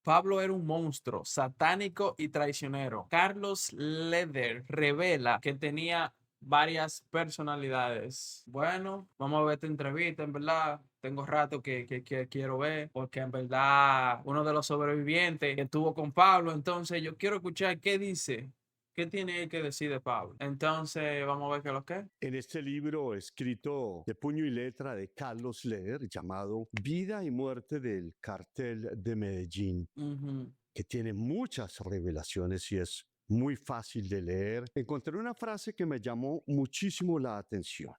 Pablo era un monstruo, satánico y traicionero. Carlos Leder revela que tenía varias personalidades. Bueno, vamos a ver esta entrevista, en verdad. Tengo rato que quiero ver, porque en verdad uno de los sobrevivientes que estuvo con Pablo, entonces yo quiero escuchar qué dice, qué tiene él que decir de Pablo. Entonces, vamos a ver qué es lo que es. En este libro escrito de puño y letra de Carlos Leder, llamado Vida y muerte del cartel de Medellín, Ujú. que tiene muchas revelaciones y es muy fácil de leer, encontré una frase que me llamó muchísimo la atención.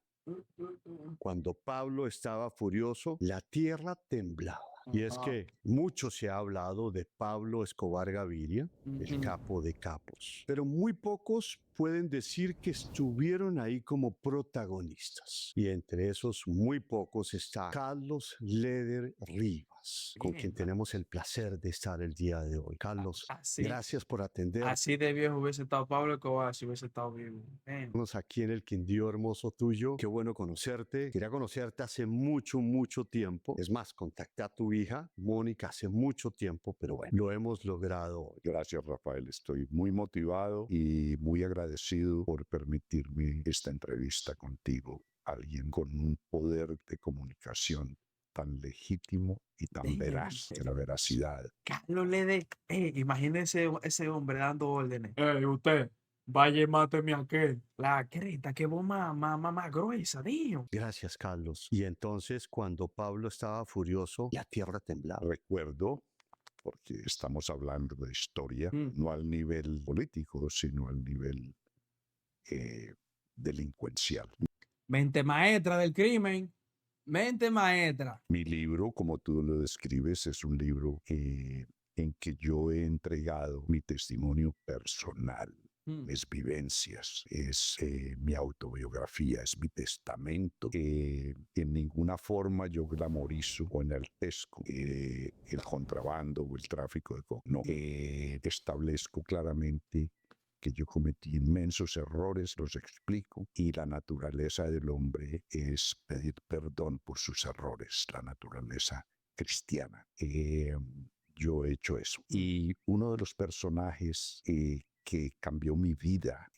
Cuando Pablo estaba furioso, la tierra temblaba. Y es Ajá. que mucho se ha hablado de Pablo Escobar Gaviria, el Ujú. capo de capos, pero muy pocos pueden decir que estuvieron ahí como protagonistas. Y entre esos muy pocos está Carlos Leder Rivas, con quien Bien, tenemos el placer de estar el día de hoy. Carlos, así. gracias por atender. Así de viejo hubiese estado Pablo Escobar si hubiese estado vivo. Ven. Aquí en el Quindío hermoso tuyo. Qué bueno conocerte. Quería conocerte hace mucho, mucho tiempo. Es más, contacté a tu hija, Mónica, hace mucho tiempo, pero bueno, lo hemos logrado. Gracias, Rafael. Estoy muy motivado y muy agradecido por permitirme esta entrevista contigo. Alguien con un poder de comunicación tan legítimo y tan Damn. veraz, de la veracidad. Carlos Lede, imagínese ese hombre dando órdenes. Usted, vaya y máteme a aquel. La creta, qué voz más gruesa, Dios. Gracias, Carlos. Y entonces, cuando Pablo estaba furioso, la tierra temblaba. Recuerdo, porque estamos hablando de historia, Mm. no al nivel político, sino al nivel eh, delincuencial. Mente maestra del crimen. Mente maestra. Mi libro, como tú lo describes, es un libro en que yo he entregado mi testimonio personal, Mm. mis vivencias, es mi autobiografía, es mi testamento. En ninguna forma yo glamorizo o enaltezco el contrabando o el tráfico de coca. No, establezco claramente que yo cometí inmensos errores, los explico, y la naturaleza del hombre es pedir perdón por sus errores, la naturaleza cristiana. Yo he hecho eso. Y uno de los personajes que cambió mi vida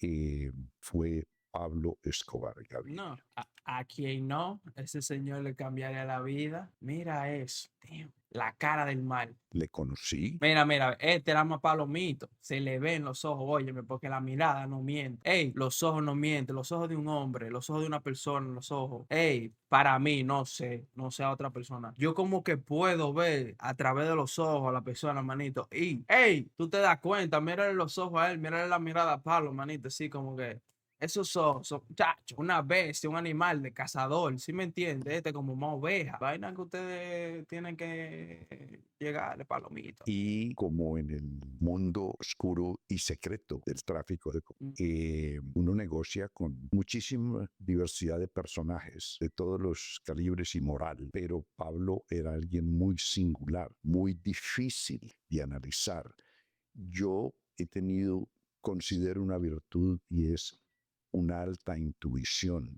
fue Pablo Escobar Gaviria. No, a quien no, ese señor le cambiaría la vida. Mira eso, tío, la cara del mal. Le conocí. Mira, este era más palomito. Se le ven los ojos, óyeme, porque la mirada no miente. Ey, los ojos no mienten, los ojos de un hombre, los ojos de una persona, los ojos. Ey, para mí, no sé a otra persona. Yo como que puedo ver a través de los ojos a la persona, manito. Y, ey, tú te das cuenta, mírale los ojos a él, mírale la mirada a Pablo, manito, así como que. Esos son, muchachos, una bestia, un animal de cazador, ¿sí me entiende? Este como más oveja. Vaina que ustedes tienen que llegarle palomito. Y como en el mundo oscuro y secreto del tráfico de coca, uno negocia con muchísima diversidad de personajes de todos los calibres y moral, pero Pablo era alguien muy singular, muy difícil de analizar. Yo he tenido, considero una virtud y es una alta intuición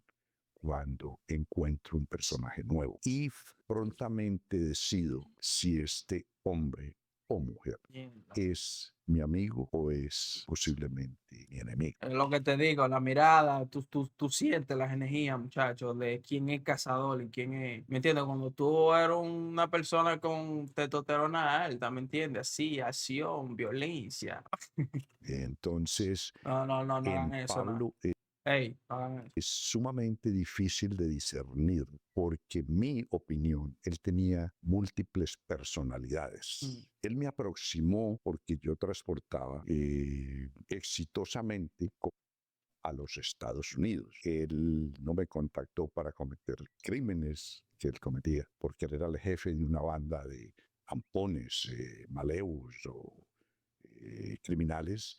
cuando encuentro un personaje nuevo y prontamente decido si este hombre o mujer Mierda. es mi amigo o es posiblemente mi enemigo. Es lo que te digo, la mirada, tú sientes las energías, muchachos, de quién es cazador y quién es. ¿Me entiendes? Cuando tú eres una persona con testosterona alta, ¿me entiendes? Así, acción, violencia. Entonces, No hagan en eso, no. Pablo Ey, no hagan eso. es sumamente difícil de discernir porque mi opinión, él tenía múltiples personalidades. Él me aproximó porque yo transportaba exitosamente a los Estados Unidos. Él no me contactó para cometer crímenes que él cometía, porque él era el jefe de una banda de ampones, maleus o criminales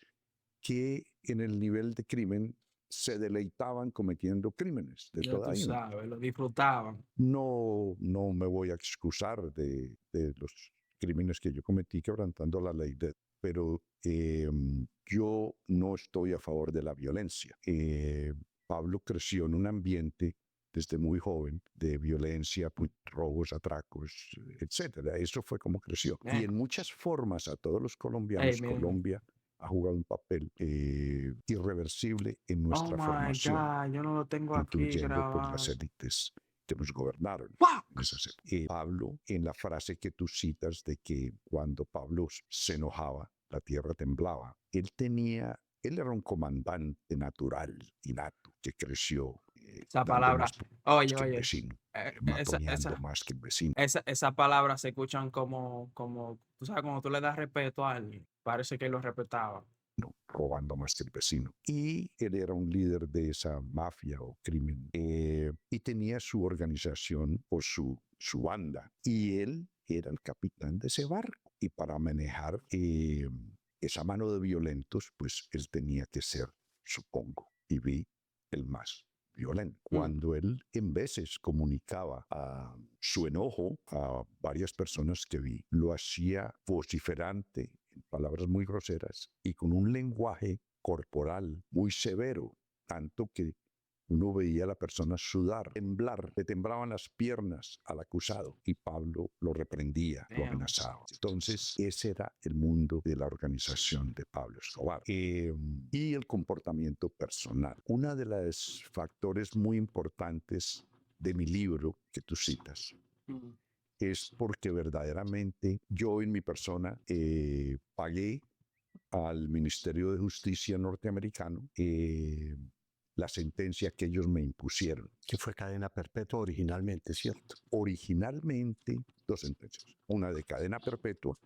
que en el nivel de crimen se deleitaban cometiendo crímenes de Ya toda tú índole. sabes, lo disfrutaban. No me voy a excusar de los crímenes que yo cometí quebrantando la ley, pero yo no estoy a favor de la violencia. Pablo creció en un ambiente desde muy joven de violencia, robos, atracos, etcétera. Eso fue como creció. Y en muchas formas a todos los colombianos, Miren. Colombia ha jugado un papel irreversible en Oh nuestra my formación, God, yo no lo tengo aquí incluyendo por las grabado. élites que nos gobernaron. Pablo, en la frase que tú citas de que cuando Pablo se enojaba, la tierra temblaba, él era un comandante natural, innato, que creció Esa dando palabra, más oye, que el oye, vecino, esa, matoneando esa, más que el vecino. esa palabra se escuchan como, tú sabes, cuando tú le das respeto a alguien, parece que lo respetaba. Robando más que el vecino. Y él era un líder de esa mafia o crimen y tenía su organización o su banda. Y él era el capitán de ese barco. Y para manejar esa mano de violentos, pues él tenía que ser, supongo, y vi el más violento. Cuando él en veces comunicaba su enojo a varias personas que vi, lo hacía vociferante, en palabras muy groseras y con un lenguaje corporal muy severo, tanto que uno veía a la persona sudar, temblar, le temblaban las piernas al acusado y Pablo lo reprendía, lo Damn. amenazaba. Entonces, ese era el mundo de la organización de Pablo Escobar. Y el comportamiento personal. Uno de los factores muy importantes de mi libro que tú citas es porque verdaderamente yo en mi persona pagué al Ministerio de Justicia norteamericano la sentencia que ellos me impusieron. Que fue cadena perpetua originalmente, ¿cierto? Originalmente 2 sentencias, una de cadena perpetua.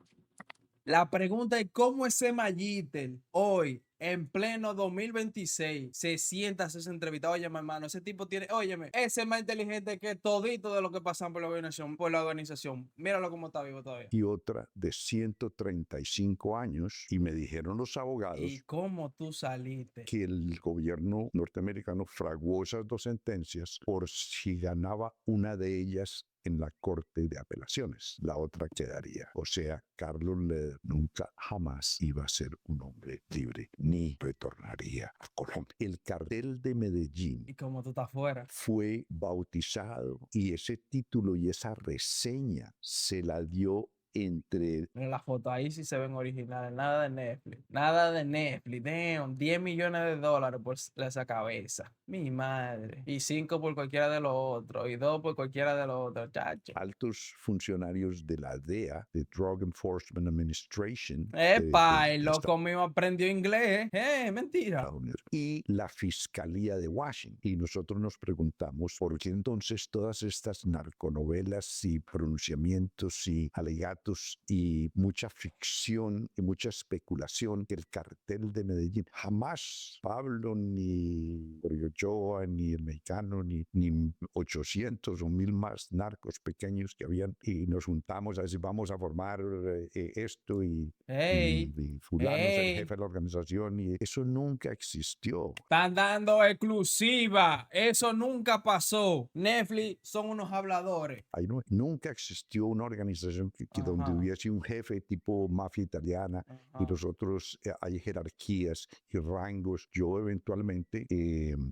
La pregunta es cómo ese Mayítel hoy, en pleno 2026, se sienta a hacerse entrevista. Óyeme, hermano, ese tipo tiene, óyeme, ese es más inteligente que todito de lo que pasan por la organización. Míralo cómo está vivo todavía. Y otra de 135 años, y me dijeron los ¿Y abogados cómo tú saliste? que el gobierno norteamericano fraguó esas 2 sentencias por si ganaba una de ellas en la Corte de Apelaciones. La otra quedaría. O sea, Carlos Leder nunca jamás iba a ser un hombre libre, ni retornaría a Colombia. El cartel de Medellín ¿Y cómo tú estás fuera? fue bautizado y ese título y esa reseña se la dio entre Mira la foto ahí sí se ven originales, nada de Netflix. Nada de Netflix. Damn, 10 millones de dólares por esa cabeza. Mi madre. Y 5 por cualquiera de los otros. Y 2 por cualquiera de los otros, chacho. altos funcionarios de la DEA, de Drug Enforcement Administration, Epa, el de loco mío aprendió inglés. Mentira. Estados Unidos, y la Fiscalía de Washington. Y nosotros nos preguntamos por qué entonces todas estas narconovelas y pronunciamientos y alegatos y mucha ficción y mucha especulación que el cartel de Medellín, jamás Pablo ni Ochoa ni el mexicano ni 800 o 1000 más narcos pequeños que habían y nos juntamos a decir vamos a formar esto y Ey, fulano es el ey, jefe de la organización y eso nunca existió. están dando exclusiva. Eso nunca pasó. Netflix son unos habladores. Ahí nunca existió una organización que donde Ajá, hubiese un jefe tipo mafia italiana y ajá. los otros hay jerarquías y rangos. Yo eventualmente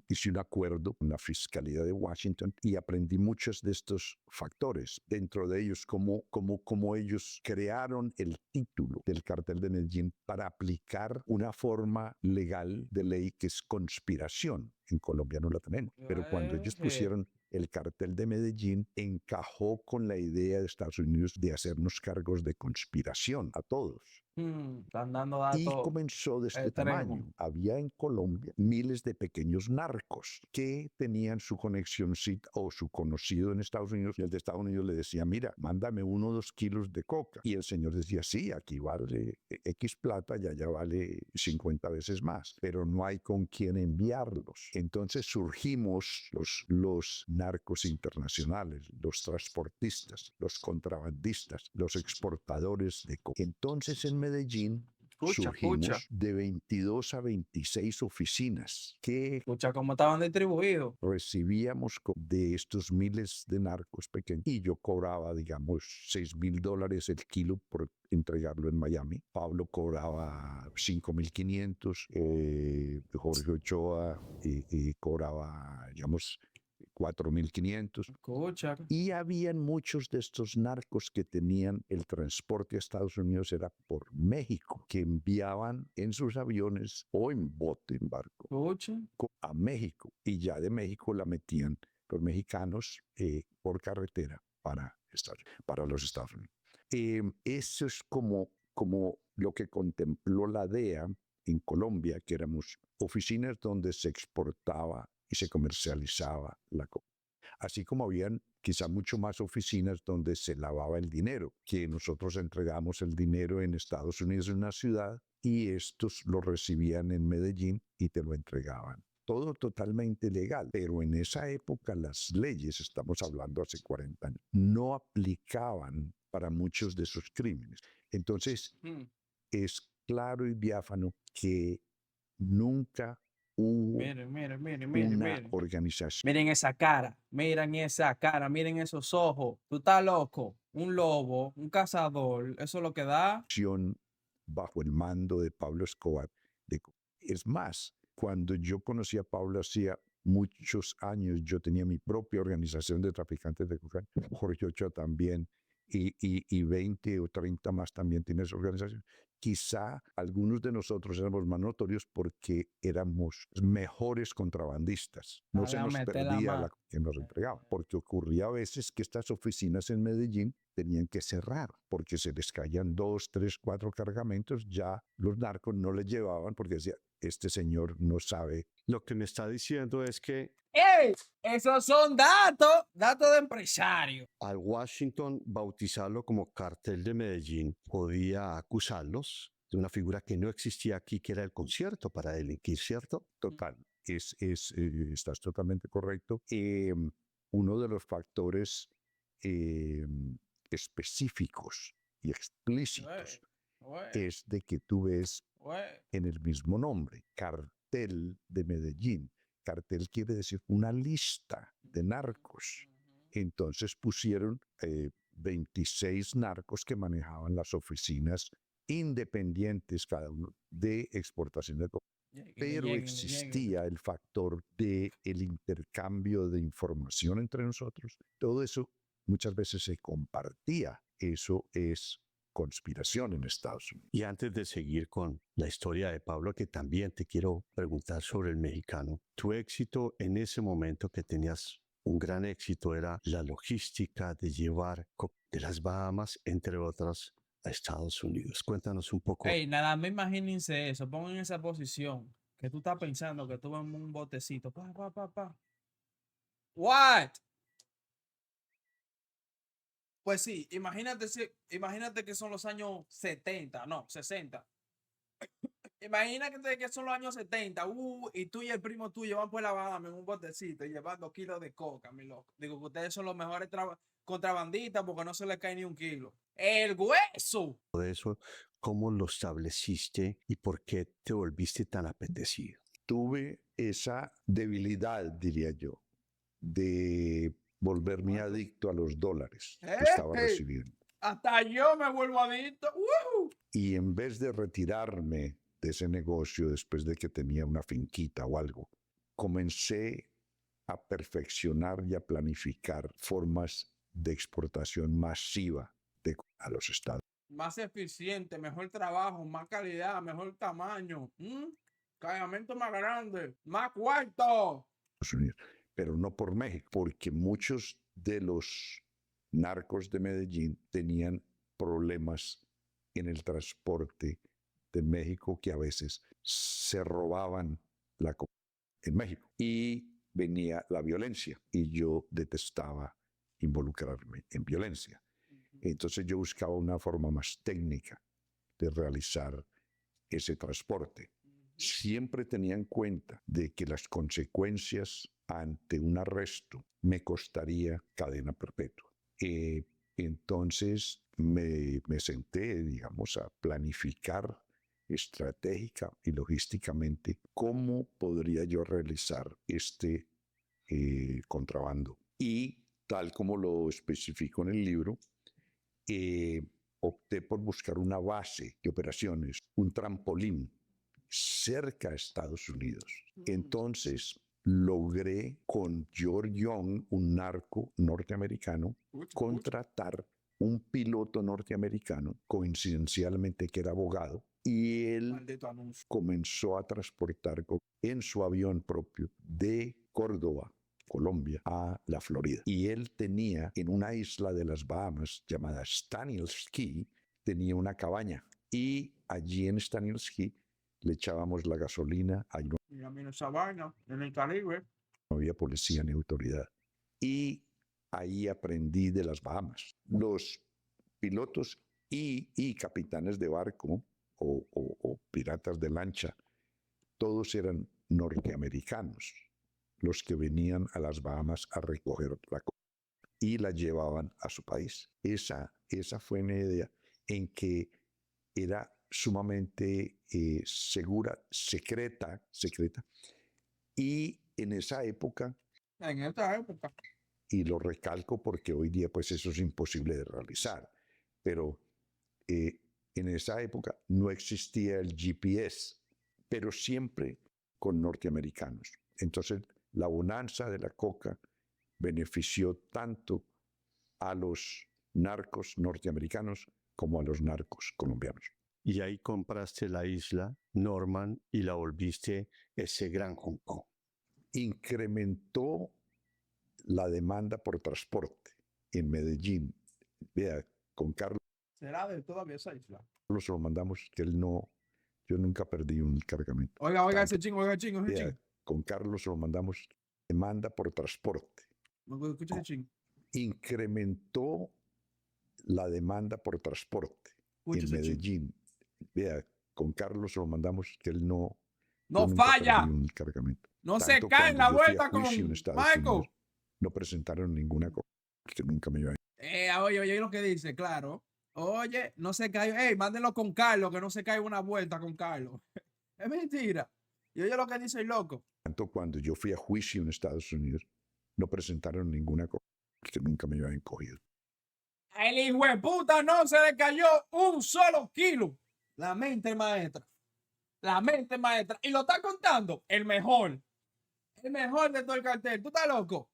hice un acuerdo con la Fiscalía de Washington y aprendí muchos de estos factores. Dentro de ellos, cómo ellos crearon el título del cartel de Medellín para aplicar una forma legal de ley que es conspiración. En Colombia no la tenemos, pero cuando ellos pusieron el cartel de Medellín encajó con la idea de Estados Unidos de hacernos cargos de conspiración a todos. Están dando Y datos comenzó de este extremos. tamaño. Había en Colombia miles de pequeños narcos que tenían su conexión o su conocido en Estados Unidos y el de Estados Unidos le decía, mira, mándame 1 o 2 kilos de coca. Y el señor decía, sí, aquí vale X plata y allá vale 50 veces más, pero no hay con quién enviarlos. Entonces surgimos los narcos internacionales, los transportistas, los contrabandistas, los exportadores de coca. Entonces en Medellín surgimos de 22 a 26 oficinas que Escucha cómo estaban distribuidos. recibíamos de estos miles de narcos pequeños y yo cobraba, digamos, $6,000 el kilo por entregarlo en Miami. Pablo cobraba 5,500, Jorge Ochoa cobraba, digamos, 4.500. Escucha. Y habían muchos de estos narcos que tenían el transporte a Estados Unidos era por México, que enviaban en sus aviones o en bote, en barco, Escucha. a México. Y ya de México la metían los mexicanos por carretera para los Estados Unidos. Eso es como lo que contempló la DEA en Colombia, que éramos oficinas donde se exportaba y se comercializaba la cocaína. Así como habían quizá mucho más oficinas donde se lavaba el dinero, que nosotros entregamos el dinero en Estados Unidos en una ciudad y estos lo recibían en Medellín y te lo entregaban. Todo totalmente legal, pero en esa época las leyes, estamos hablando hace 40 años, no aplicaban para muchos de esos crímenes. Entonces, es claro y diáfano que nunca hubo una organización Miren esa cara, miren esa cara, miren esos ojos. Tú estás loco. Un lobo, un cazador, eso es lo que da. bajo el mando de Pablo Escobar. Es más, cuando yo conocí a Pablo hacía muchos años, yo tenía mi propia organización de traficantes de cocaína, Jorge Ochoa también, y 20 o 30 más también tiene esa organización. Quizá algunos de nosotros éramos más notorios porque éramos mejores contrabandistas. No se nos perdía la que nos entregaban, porque ocurría a veces que estas oficinas en Medellín tenían que cerrar porque se les caían 2, 3, 4 cargamentos, ya los narcos no les llevaban porque decía, este señor no sabe. Lo que me está diciendo es que ¡Ey! Esos son datos de empresario. al Washington bautizarlo como cartel de Medellín podía acusarlos de una figura que no existía aquí, que era el concierto para delinquir, ¿cierto? Total, estás totalmente correcto. Uno de los factores específicos y explícitos es de que tú ves en el mismo nombre, cartel de Medellín. Cartel quiere decir una lista de narcos. Entonces pusieron 26 narcos que manejaban las oficinas independientes, cada uno, de exportación de cocaína. Pero existía el factor del intercambio de información entre nosotros. Todo eso muchas veces se compartía. Eso es conspiración en Estados Unidos. Y antes de seguir con la historia de Pablo, que también te quiero preguntar sobre el mexicano, tu éxito en ese momento que tenías un gran éxito era la logística de llevar de las Bahamas, entre otras, a Estados Unidos. Cuéntanos un poco. Ey, nada más imagínense eso, pongan en esa posición, que tú estás pensando que tú vas en un botecito, pa. What? Pues sí, imagínate que son los años 70, no, 60. Imagínate que son los años 70, y tú y el primo tuyo van por la Bahama en un botecito llevando kilos de coca, mi loco. Digo que ustedes son los mejores contrabandistas porque no se les cae ni un kilo. ¡El hueso! De eso, ¿cómo lo estableciste y por qué te volviste tan apetecido? Tuve esa debilidad, diría yo, de volverme adicto a los dólares que estaba recibiendo. Hasta yo me vuelvo adicto. Y en vez de retirarme de ese negocio después de que tenía una finquita o algo, comencé a perfeccionar y a planificar formas de exportación masiva a los Estados Unidos. Más eficiente, mejor trabajo, más calidad, mejor tamaño, cargamento más grande, más cuarto. Pero no por México, porque muchos de los narcos de Medellín tenían problemas en el transporte de México que a veces se robaban la cocaína en México y venía la violencia y yo detestaba involucrarme en violencia. Entonces yo buscaba una forma más técnica de realizar ese transporte. Siempre tenía en cuenta de que las consecuencias ante un arresto me costaría cadena perpetua. Entonces me senté, digamos, a planificar estratégica y logísticamente cómo podría yo realizar este contrabando. Y tal como lo especifico en el libro, opté por buscar una base de operaciones, un trampolín cerca a Estados Unidos. Entonces, logré con George Young, un narco norteamericano, contratar un piloto norteamericano, coincidencialmente que era abogado, y él Maldito anuncio. comenzó a transportar en su avión propio de Córdoba, Colombia, a la Florida. Y él tenía en una isla de las Bahamas llamada Staniels Key, tenía una cabaña. Y allí en Staniels Key le echábamos la gasolina, ahí no Y a mí esa vaina, en el Caribe. había policía ni autoridad. Y ahí aprendí de las Bahamas. Los pilotos y capitanes de barco o piratas de lancha, todos eran norteamericanos, los que venían a las Bahamas a recoger la coca y la llevaban a su país. Esa fue una idea en que era sumamente segura, secreta, y en esa época, En esta época. y lo recalco porque hoy día pues eso es imposible de realizar, pero en esa época no existía el GPS, pero siempre con norteamericanos. Entonces la bonanza de la coca benefició tanto a los narcos norteamericanos como a los narcos colombianos. Y ahí compraste la isla Norman y la volviste ese gran Hong Kong. Incrementó la demanda por transporte en Medellín. Vea, con Carlos ¿Será de todavía esa isla? lo mandamos, que él no, yo nunca perdí un cargamento. Oiga, oiga Tanto, ese chingo, oiga chingo, ese vea, chingo. con Carlos lo mandamos, demanda por transporte. Escucha ese chingo. Incrementó la demanda por transporte Escucha en ese chingo. Medellín. Vea, con Carlos lo mandamos, que él no, ¡No yo nunca falla! perdí un cargamento. No se Tanto cae en cuando la yo fui a vuelta con juicio en Estados Michael. Unidos, no presentaron ninguna cosa, que nunca me iba a... Oye lo que dice, claro. Oye, no se cayó. Ey, mándenlo con Carlos, que no se caiga una vuelta con Carlos. Es mentira. Y oye lo que dice el loco. Tanto cuando yo fui a juicio en Estados Unidos, no presentaron ninguna cosa, que nunca me habían cogido. El hijo de puta no se le cayó un solo kilo. La mente maestra. La mente maestra. Y lo está contando el mejor. El mejor de todo el cartel. ¿Tú estás loco?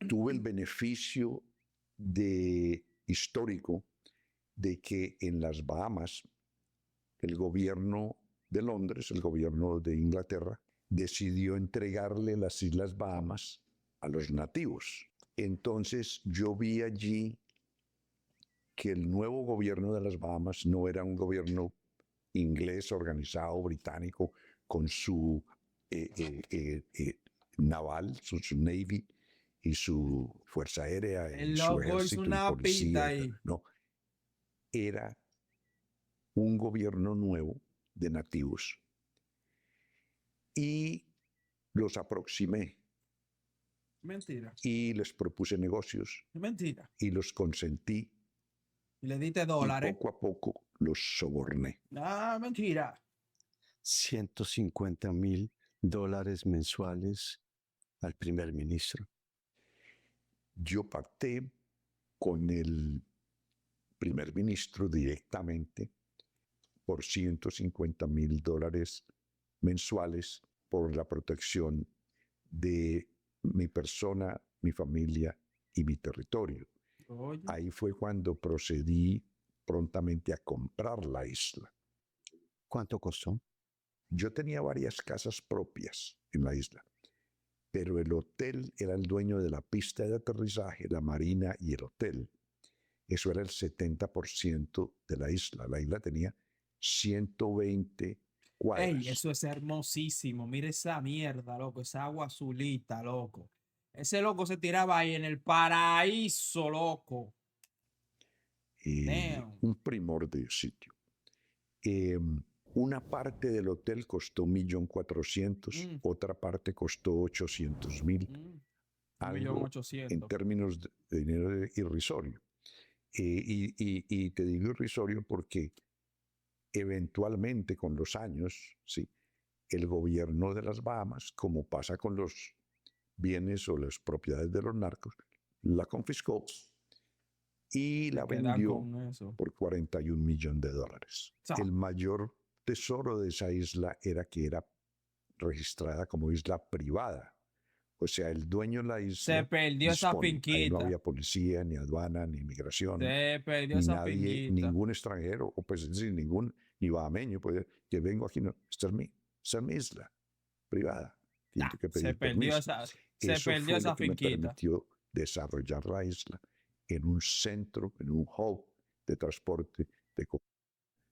Tuve el beneficio histórico de que en las Bahamas el gobierno de Londres, el gobierno de Inglaterra, decidió entregarle las Islas Bahamas a los nativos. Entonces yo vi allí que el nuevo gobierno de las Bahamas no era un gobierno inglés organizado, británico, con su naval, su navy y su fuerza aérea El y su loco hizo ejército y una pinta policía. ahí. No, era un gobierno nuevo de nativos. Y los aproximé Mentira. y les propuse negocios Mentira. y los consentí Y le diste y dólares. poco a poco los soborné. Ah, mentira. $150,000 mensuales al primer ministro. Yo pacté con el primer ministro directamente por $150,000 mensuales por la protección de mi persona, mi familia y mi territorio. Oye. Ahí fue cuando procedí prontamente a comprar la isla. ¿Cuánto costó? Yo tenía varias casas propias en la isla, pero el hotel era el dueño de la pista de aterrizaje, la marina y el hotel. Eso era el 70% de la isla. La isla tenía 120 cuadras. Ey, eso es hermosísimo. Mira esa mierda, loco. Esa agua azulita, loco. Ese loco se tiraba ahí en el paraíso, loco. Damn. Un primor de sitio. Una parte del hotel costó 1.400.000, otra parte costó 800.000. Algo 1.800.000. en términos de dinero irrisorio. Y te digo irrisorio porque eventualmente con los años, sí, el gobierno de las Bahamas, como pasa con los bienes o las propiedades de los narcos, la confiscó y la vendió por $41 millones. El mayor tesoro de esa isla era que era registrada como isla privada. O sea, el dueño de la Se isla perdió esa dispone. Ahí no finquita. había policía, ni aduana, ni inmigración, Se perdió ni esa nadie, finquita. ningún extranjero, o pues decir, ningún ni bahameño, pues, que vengo aquí, no, esta es mi isla privada. Tiene Nah, que se pedir perdió permiso. se Eso perdió fue lo esa que me finquita. permitió desarrollar la isla en un centro, en un hub de transporte de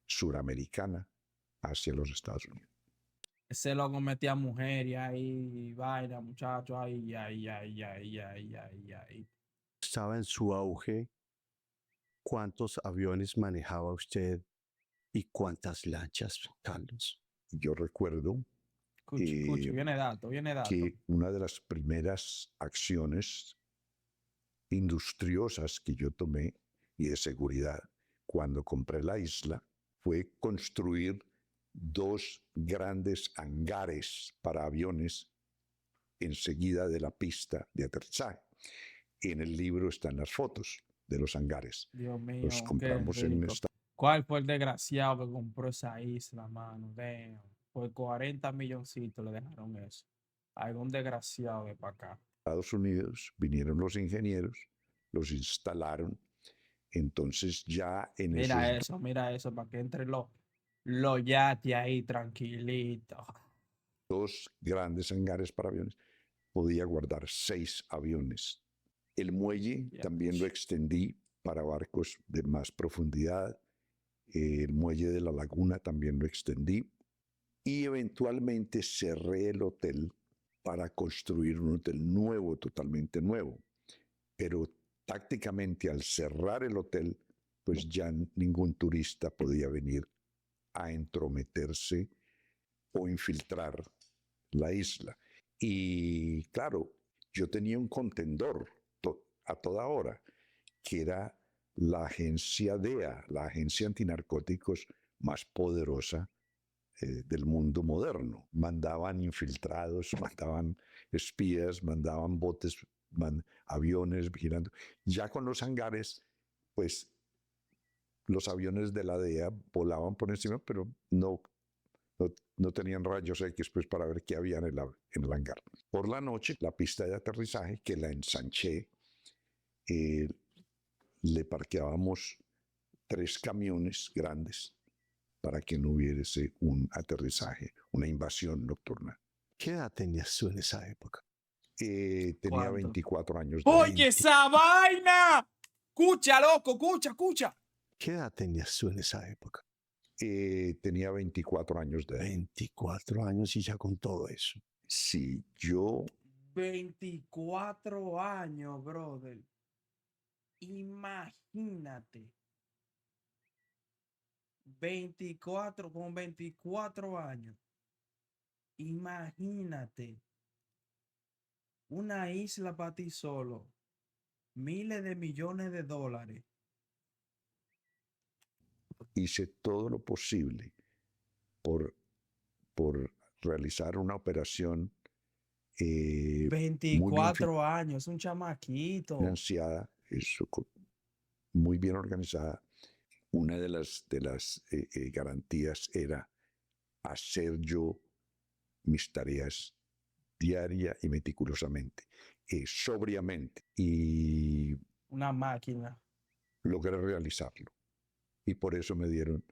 suramericana hacia los Estados Unidos. Ese loco metía mujer y ahí, vaina, muchachos, ahí. Estaba en su auge. ¿Cuántos aviones manejaba usted y cuántas lanchas, Carlos? Yo recuerdo Escuche, viene dato. que una de las primeras acciones industriosas que yo tomé y de seguridad cuando compré la isla fue construir 2 grandes hangares para aviones enseguida de la pista de aterrizaje. En el libro están las fotos de los hangares. Dios mío, Los qué compramos en rico. ¿Cuál fue el desgraciado que compró esa isla, mano? Damn. Por 40 milloncitos le dejaron eso. Algún desgraciado de para acá. Estados Unidos, vinieron los ingenieros, los instalaron. Entonces ya en esos Mira eso, para que entre los yates ahí tranquilitos. 2 grandes hangares para aviones, podía guardar 6 aviones. El muelle Ya. también lo extendí para barcos de más profundidad. El muelle de la laguna también lo extendí. Y eventualmente cerré el hotel para construir un hotel nuevo, totalmente nuevo. Pero tácticamente al cerrar el hotel, pues ya ningún turista podía venir a entrometerse o infiltrar la isla. Y claro, yo tenía un contendor a toda hora, que era la agencia DEA, la agencia antinarcóticos más poderosa del mundo moderno. Mandaban infiltrados, mandaban espías, mandaban botes, aviones vigilando. Ya con los hangares, pues los aviones de la DEA volaban por encima, pero no tenían rayos X pues, para ver qué había en el hangar. Por la noche, la pista de aterrizaje, que la ensanché, le parqueábamos 3 camiones grandes para que no hubiese un aterrizaje, una invasión nocturna. ¿Qué edad tenías tú en esa época? Tenía ¿Cuánto? 24 años de edad. ¡Oye, esa vaina! Escucha, loco, escucha. ¿Qué edad tenías tú en esa época? Tenía 24 años de edad. 24 años y ya con todo eso. Sí, yo 24 años, brother. Imagínate. 24 años. Imagínate. Una isla para ti solo. Miles de millones de dólares. hice todo lo posible por realizar una operación 24 años, un chamaquito. financiada, muy bien organizada. Una de las garantías era hacer yo mis tareas diaria y meticulosamente, sobriamente, y Una máquina. logré realizarlo. Y por eso me dieron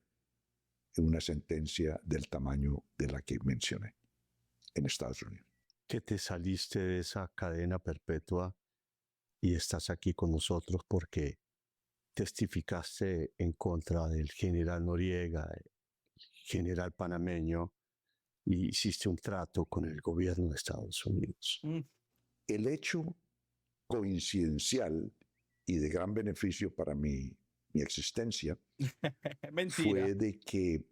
una sentencia del tamaño de la que mencioné en Estados Unidos. Que te saliste de esa cadena perpetua y estás aquí con nosotros porque testificaste en contra del general Noriega, el general panameño, y hiciste un trato con el gobierno de Estados Unidos. El hecho coincidencial y de gran beneficio para mi existencia Mentira. fue de que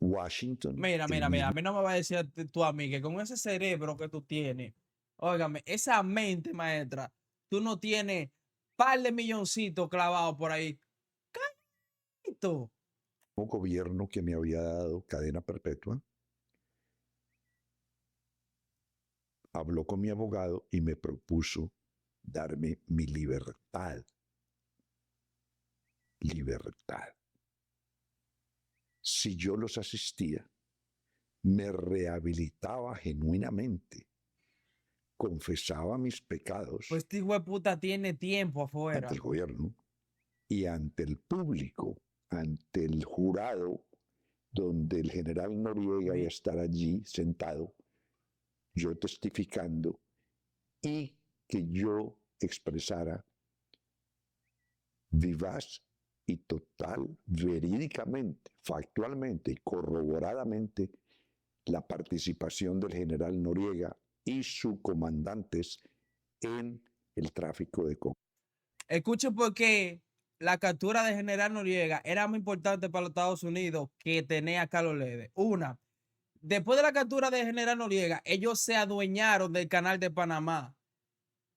Washington... Mira, a mí no me va a decir tú a mí que con ese cerebro que tú tienes, óigame, esa mente, maestra, tú no tienes par de milloncitos clavados por ahí. ¡Cállate! Un gobierno que me había dado cadena perpetua habló con mi abogado y me propuso darme mi libertad. Libertad. Si yo los asistía me rehabilitaba genuinamente, confesaba mis pecados Pues este hijo de puta tiene tiempo afuera. ante el gobierno y ante el público, ante el jurado, donde el general Noriega iba a estar allí sentado, yo testificando, y que yo expresara vivaz y total, verídicamente, factualmente y corroboradamente la participación del general Noriega y sus comandantes en el tráfico de coca. Escuchen por qué la captura de General Noriega era muy importante para los Estados Unidos que tener a Carlos Lede. Una, después de la captura de General Noriega, ellos se adueñaron del canal de Panamá.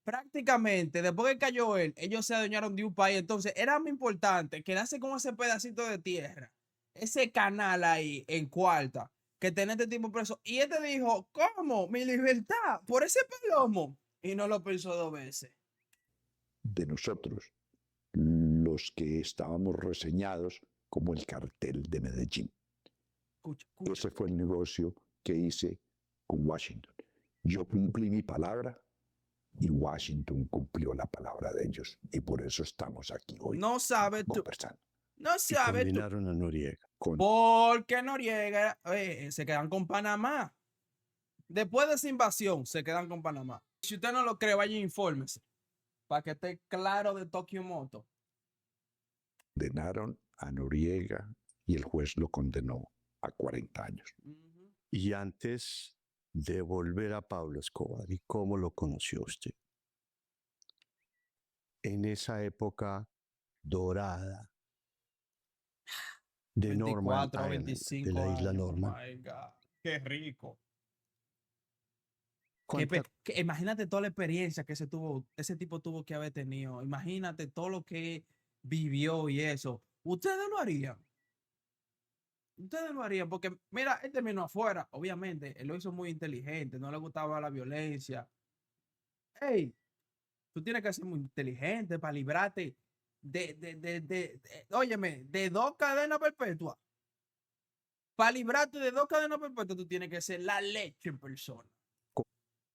Prácticamente, después que cayó él, ellos se adueñaron de un país. Entonces, era muy importante quedarse con ese pedacito de tierra, ese canal ahí en Cuarta, que tenía este tipo preso. Y este dijo, ¿cómo? Mi libertad, por ese palomo. Y no lo pensó dos veces. De nosotros, los que estábamos reseñados como el cartel de Medellín. Escucha, escucha. Ese fue el negocio que hice con Washington. Yo cumplí mi palabra y Washington cumplió la palabra de ellos. Y por eso estamos aquí hoy. No sabes tú. Conversando. No Y sabes tú. condenaron a Noriega. Porque Noriega se quedan con Panamá. Después de esa invasión, se quedan con Panamá. Si usted no lo cree, vaya e infórmese. Para que esté claro de Tokio Moto. Condenaron a Noriega y el juez lo condenó a 40 años. Y antes de volver a Pablo Escobar, ¿y cómo lo conoció usted? En esa época dorada de Norman 24, Island, 25 de la isla años. Norman. Oh my God. Qué rico. ¿Cuánta- Imagínate toda la experiencia que ese tipo tuvo que haber tenido. Imagínate todo lo que vivió y eso. Ustedes lo harían. Ustedes lo harían porque, mira, él terminó afuera. Obviamente, él lo hizo muy inteligente. No le gustaba la violencia. Hey, tú tienes que ser muy inteligente para librarte óyeme, de 2 cadenas perpetuas. Para librarte de 2 cadenas perpetuas, tú tienes que ser la leche en persona.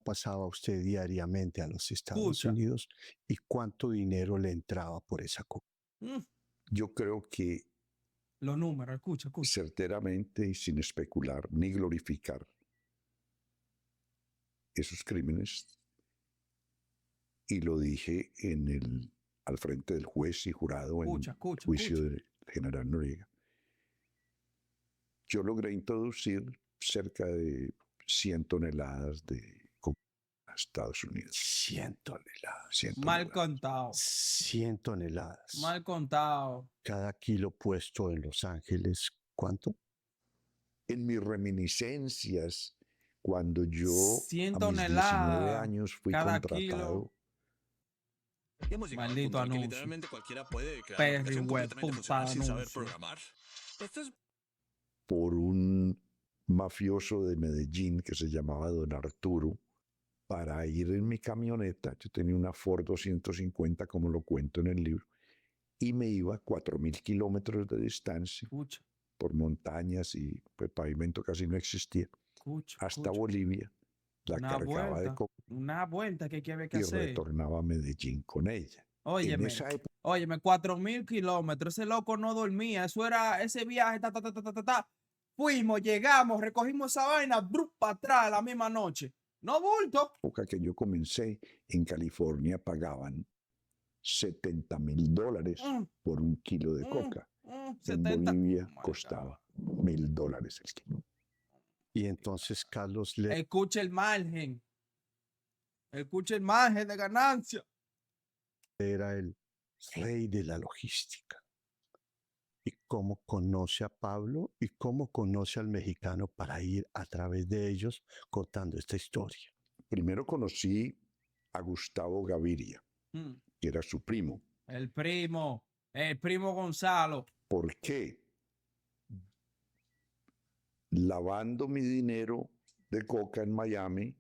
pasaba usted diariamente a los Estados Escucha. Unidos y cuánto dinero le entraba por esa cosa? Yo creo que Los números, escucha. certeramente y sin especular ni glorificar esos crímenes, y lo dije al frente del juez y jurado en el juicio del general Noriega, yo logré introducir cerca de 100 toneladas de cocaína a Estados Unidos. 100 toneladas. 100 Mal toneladas. contado. 100 toneladas. Mal contado. Cada kilo puesto en Los Ángeles, ¿cuánto? En mis reminiscencias, cuando yo 100 a mis 19 toneladas años fui cada contratado. Hemos llegado al Maldito punto en que anuncio. literalmente cualquiera puede crear Perry una aplicación web, completamente puta funcional sin saber anuncio. programar. Esto es Por un mafioso de Medellín que se llamaba Don Arturo, para ir en mi camioneta. Yo tenía una Ford 250, como lo cuento en el libro, y me iba 4.000 kilómetros de distancia Escucha, por montañas y pues, pavimento casi no existía, hasta Bolivia. La cargaba de coca una vuelta que había que y hacer. retornaba a Medellín con ella. Óyeme, En esa época, 4.000 kilómetros. Ese loco no dormía. Eso era ese viaje. Fuimos, llegamos, recogimos esa vaina, para atrás la misma noche. No bulto. que yo comencé en California, pagaban $70,000 por un kilo de coca. En 70. Bolivia Oh my costaba $1,000 el kilo. Y entonces Carlos le Escuche el margen. Escuche el margen de ganancia. era el rey de la logística. Y cómo conoce a Pablo y cómo conoce al mexicano para ir a través de ellos contando esta historia. Primero conocí a Gustavo Gaviria, que era su primo. El primo Gonzalo. ¿Por qué? Lavando mi dinero de coca en Miami,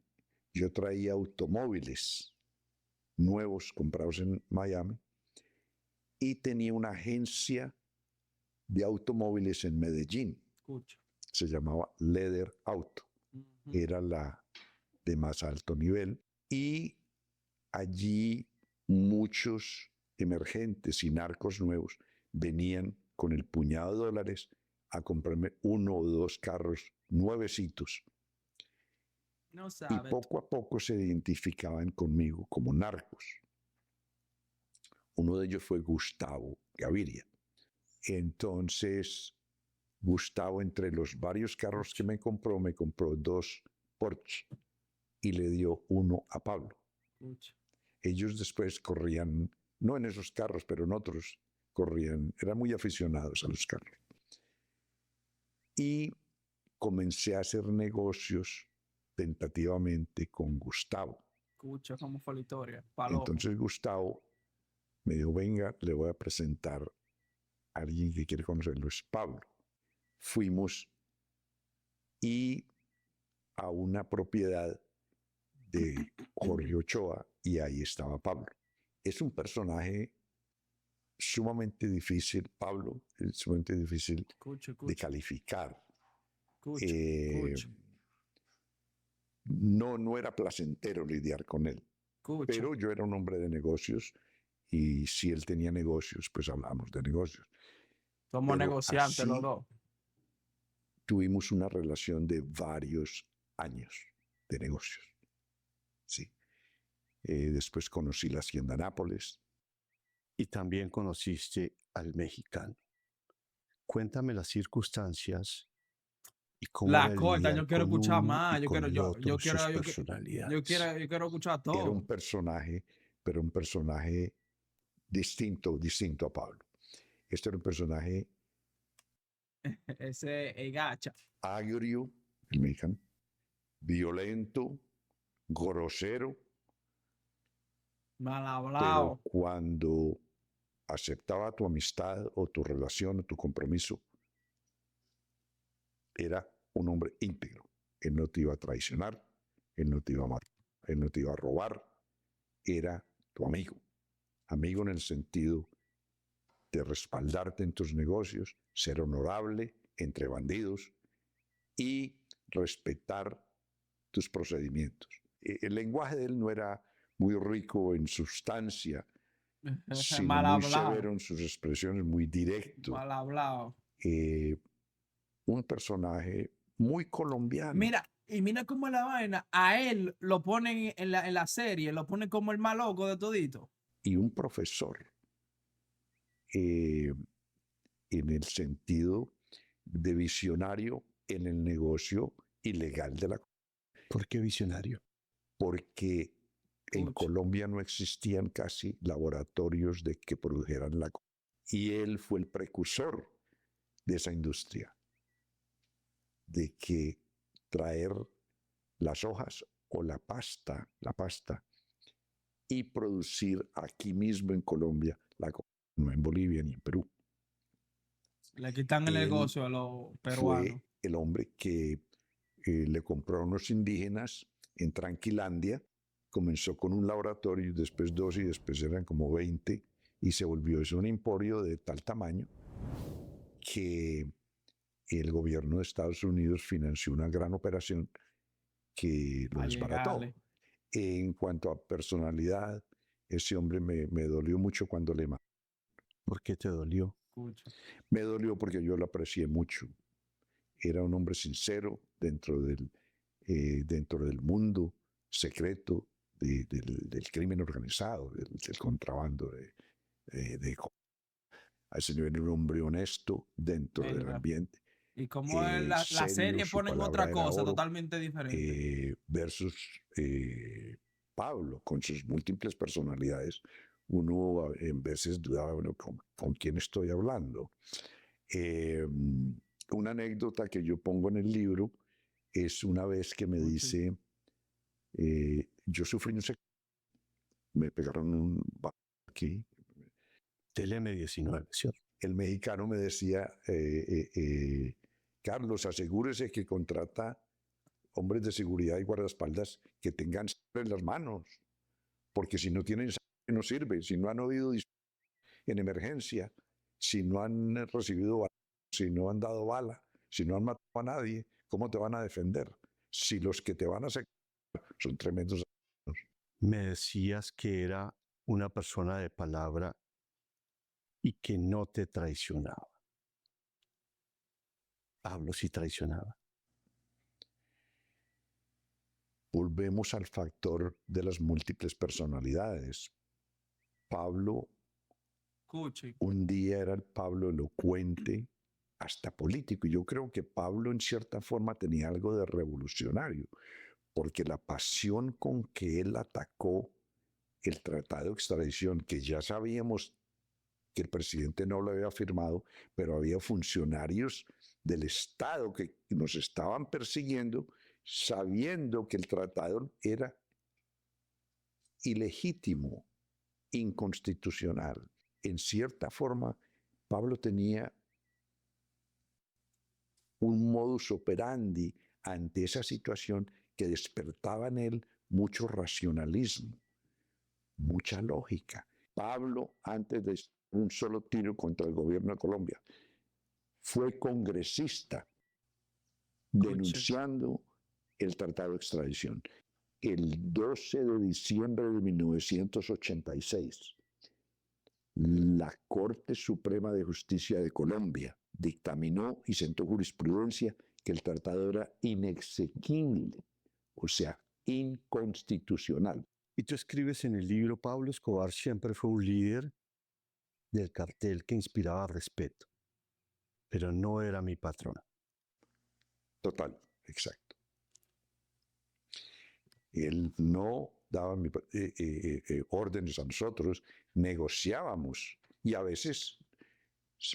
yo traía automóviles nuevos comprados en Miami y tenía una agencia de automóviles en Medellín. Escucha. se llamaba Leather Auto. Ujú. Era la de más alto nivel. Y allí muchos emergentes y narcos nuevos venían con el puñado de dólares a comprarme 1 o 2 carros nuevecitos. No Y sabe. poco a poco se identificaban conmigo como narcos. Uno de ellos fue Gustavo Gaviria. Entonces, Gustavo, entre los varios carros que me compró 2 Porsche y le dio uno a Pablo. Escucha. Ellos después corrían, no en esos carros, pero en otros corrían, eran muy aficionados a los carros. Y comencé a hacer negocios tentativamente con Gustavo. Escucha cómo fue la historia. Palomo. Entonces Gustavo me dijo, venga, le voy a presentar a alguien que quiere conocerlo, es Pablo. Fuimos y a una propiedad de Jorge Ochoa y ahí estaba Pablo. Es un personaje sumamente difícil, Pablo, es sumamente difícil Escucha, de escucha. calificar. Escucha, Eh, escucha. no era placentero lidiar con él, Escucha. pero yo era un hombre de negocios y si él tenía negocios, pues hablamos de negocios. Somos pero negociantes así los dos. Tuvimos una relación de varios años de negocios. Sí. Después conocí la Hacienda Nápoles. Y también conociste al mexicano. Cuéntame las circunstancias y cómo La era corta, lidiar yo quiero con escuchar uno y más. Yo con quiero, el yo otro, sus quiero, personalidades. yo quiero escuchar Era un todo. personaje, pero un personaje distinto a Pablo. Este era un personaje Ese es gacha. agrio, el mexicano, violento, grosero, Mal pero hablado. cuando aceptaba tu amistad o tu relación o tu compromiso, era un hombre íntegro. Él no te iba a traicionar, él no te iba a matar, él no te iba a robar, era tu amigo. Amigo en el sentido de respaldarte en tus negocios, ser honorable entre bandidos y respetar tus procedimientos. El lenguaje de él no era muy rico en sustancia, sino Mal muy hablado. severo en sus expresiones, muy directo. Mal hablado. Un personaje muy colombiano. Mira, y mira cómo es la vaina. A él lo ponen en la serie, lo ponen como el más loco de todito. Y un profesor en el sentido de visionario en el negocio ilegal de la... ¿Por qué visionario? Porque en Escucha. Colombia no existían casi laboratorios de que produjeran la... Y él fue el precursor de esa industria, de que traer las hojas o la pasta y producir aquí mismo en Colombia, no en Bolivia ni en Perú. Le quitan el Él negocio a los peruanos. fue el hombre que le compró a unos indígenas en Tranquilandia, comenzó con un laboratorio, después 2 y después eran como 20 y se volvió eso un emporio de tal tamaño que el gobierno de Estados Unidos financió una gran operación que lo A desbarató. llegarle. En cuanto a personalidad, ese hombre me dolió mucho cuando le mató. ¿Por qué te dolió? Escucha. Me dolió porque yo lo aprecié mucho. Era un hombre sincero dentro del mundo secreto del crimen organizado, del contrabando a ese nivel era un hombre honesto dentro del Mira. ambiente. Y como en la Serio, serie su ponen palabra otra era cosa oro, totalmente diferente. versus Pablo, con sus múltiples personalidades, uno en veces dudaba, bueno, ¿con quién estoy hablando? Una anécdota que yo pongo en el libro es una vez que me dice, yo sufrí un secuestro, me pegaron un aquí. TLM-19, ¿cierto? El mexicano me decía, Carlos, asegúrese que contrata hombres de seguridad y guardaespaldas que tengan sangre en las manos, porque si no tienen sangre no sirve, si no han oído en emergencia, si no han recibido bala, si no han dado bala, Si no han matado a nadie, ¿cómo te van a defender? Si los que te van a sacar son tremendos. Me decías que era una persona de palabra y que no te traicionaba. Pablo sí traicionaba. Volvemos al factor de las múltiples personalidades. Pablo, Escuche. un día era el Pablo elocuente, hasta político. Y yo creo que Pablo en cierta forma tenía algo de revolucionario, porque la pasión con que él atacó el tratado de extradición, que ya sabíamos que el presidente no lo había firmado, pero había funcionarios del Estado que nos estaban persiguiendo, sabiendo que el tratado era ilegítimo, inconstitucional. En cierta forma, Pablo tenía un modus operandi ante esa situación que despertaba en él mucho racionalismo, mucha lógica. Pablo, antes de un solo tiro contra el gobierno de Colombia, fue congresista denunciando el tratado de extradición. El 12 de diciembre de 1986, la Corte Suprema de Justicia de Colombia dictaminó y sentó jurisprudencia que el tratado era inexequible, o sea, inconstitucional. Y tú escribes en el libro, Pablo Escobar siempre fue un líder del cartel que inspiraba respeto, pero no era mi patrón. Total, exacto. Él no daba órdenes a nosotros, negociábamos y a veces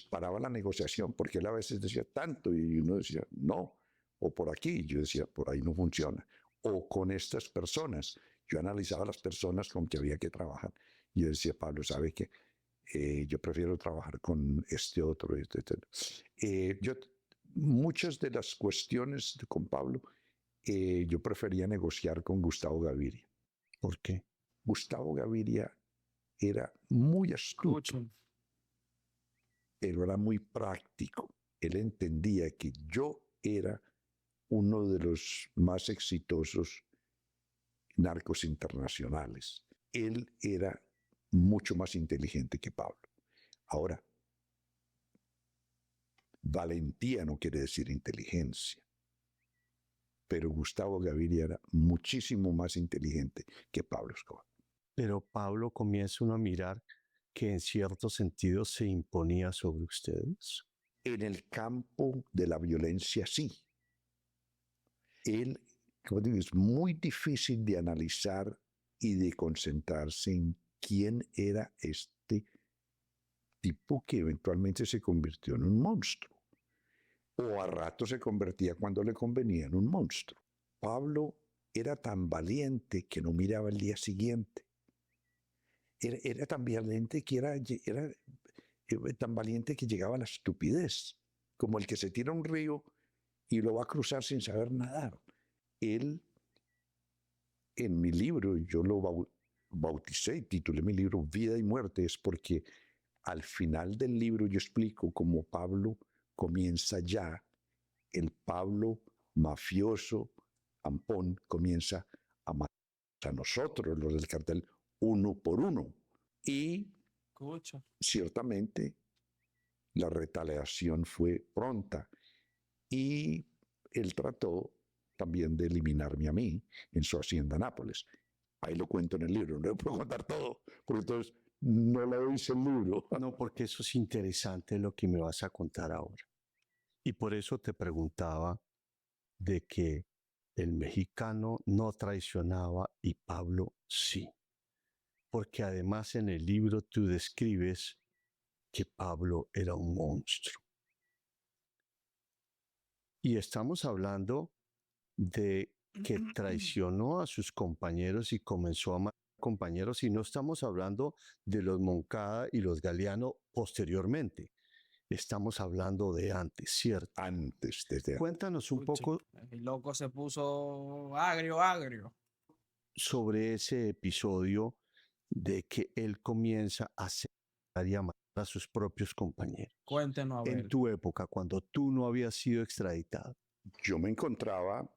paraba la negociación porque él a veces decía tanto y uno decía no, o por aquí, y yo decía por ahí no funciona, o con estas personas. Yo analizaba las personas con que había que trabajar. Yo decía, Pablo, ¿sabe qué? Yo prefiero trabajar con este otro. Muchas de las cuestiones con Pablo, yo prefería negociar con Gustavo Gaviria. ¿Por qué? Gustavo Gaviria era muy astuto, Escuchen. pero era muy práctico. Él entendía que yo era uno de los más exitosos narcos internacionales. Él era mucho más inteligente que Pablo. Ahora, valentía no quiere decir inteligencia, pero Gustavo Gaviria era muchísimo más inteligente que Pablo Escobar. Pero Pablo comienza uno a mirar que en cierto sentido se imponía sobre ustedes. En el campo de la violencia, sí. Él, como digo, es muy difícil de analizar y de concentrarse en quién era este tipo que eventualmente se convirtió en un monstruo. O a rato se convertía cuando le convenía en un monstruo. Pablo era tan valiente que no miraba el día siguiente. Era tan valiente que era tan valiente que llegaba a la estupidez, como el que se tira a un río y lo va a cruzar sin saber nadar. Él, en mi libro, yo lo bauticé y titulé mi libro Vida y Muerte, es porque al final del libro yo explico cómo Pablo comienza ya, el Pablo mafioso, ampón, comienza a matar a nosotros, los del cartel, uno por uno. Y Escucha. ciertamente la retaliación fue pronta y él trató también de eliminarme a mí en su hacienda Nápoles. Ahí lo cuento en el libro, no le puedo contar todo, porque entonces no le hice el libro. No, porque eso es interesante lo que me vas a contar ahora. Y por eso te preguntaba de que el mexicano no traicionaba y Pablo sí. Porque además en el libro tú describes que Pablo era un monstruo. Y estamos hablando de que traicionó a sus compañeros y comenzó a matar compañeros, y no estamos hablando de los Moncada y los Galeano posteriormente. Estamos hablando de antes, ¿cierto? Antes, desde Cuéntanos un Escuchen. poco El loco se puso agrio. sobre ese episodio de que él comienza a señalar y a matar a sus propios compañeros. Cuéntenos a En ver. tu época, cuando tú no habías sido extraditado. Yo me encontraba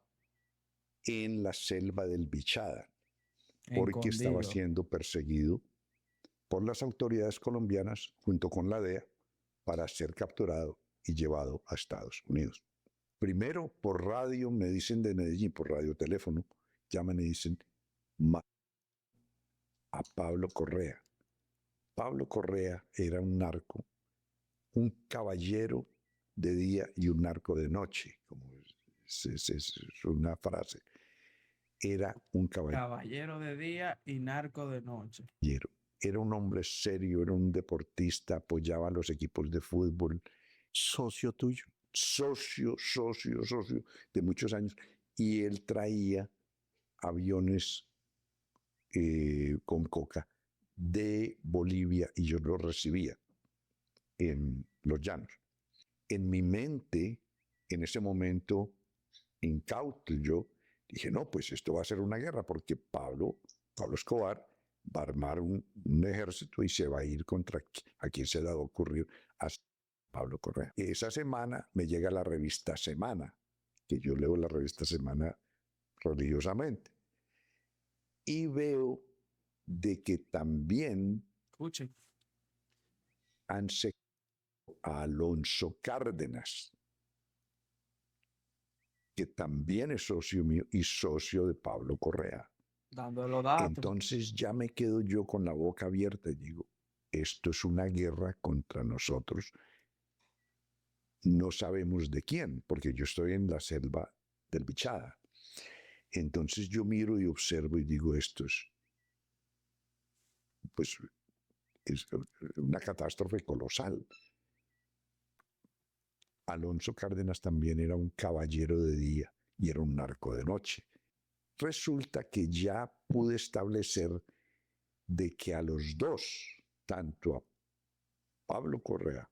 en la selva del Bichada porque estaba Escondido. siendo perseguido por las autoridades colombianas junto con la DEA para ser capturado y llevado a Estados Unidos. Primero, por radio, me dicen de Medellín, por radioteléfono, llaman y dicen a Pablo Correa. Pablo Correa era un narco, un caballero de día y un narco de noche, como es una frase. Era un Caballero de día y narco de noche. caballero. Era un hombre serio, era un deportista, apoyaba a los equipos de fútbol. Socio tuyo. Socio de muchos años. Y él traía aviones con coca de Bolivia y yo lo recibía en los llanos. En mi mente, en ese momento, incauto, yo dije, no, pues esto va a ser una guerra porque Pablo Escobar va a armar un ejército y se va a ir contra a quien se le va a ocurrir a Pablo Correa. Esa semana me llega la revista Semana, que yo leo la revista Semana religiosamente, y veo de que también Escuchen. han secado a Alonso Cárdenas, que también es socio mío y socio de Pablo Correa. Dando los datos. Entonces ya me quedo yo con la boca abierta y digo, esto es una guerra contra nosotros. No sabemos de quién, porque yo estoy en la selva del Bichada. Entonces yo miro y observo y digo, esto es, pues, es una catástrofe colosal. Alonso Cárdenas también era un caballero de día y era un narco de noche. Resulta que ya pude establecer de que a los dos, tanto a Pablo Correa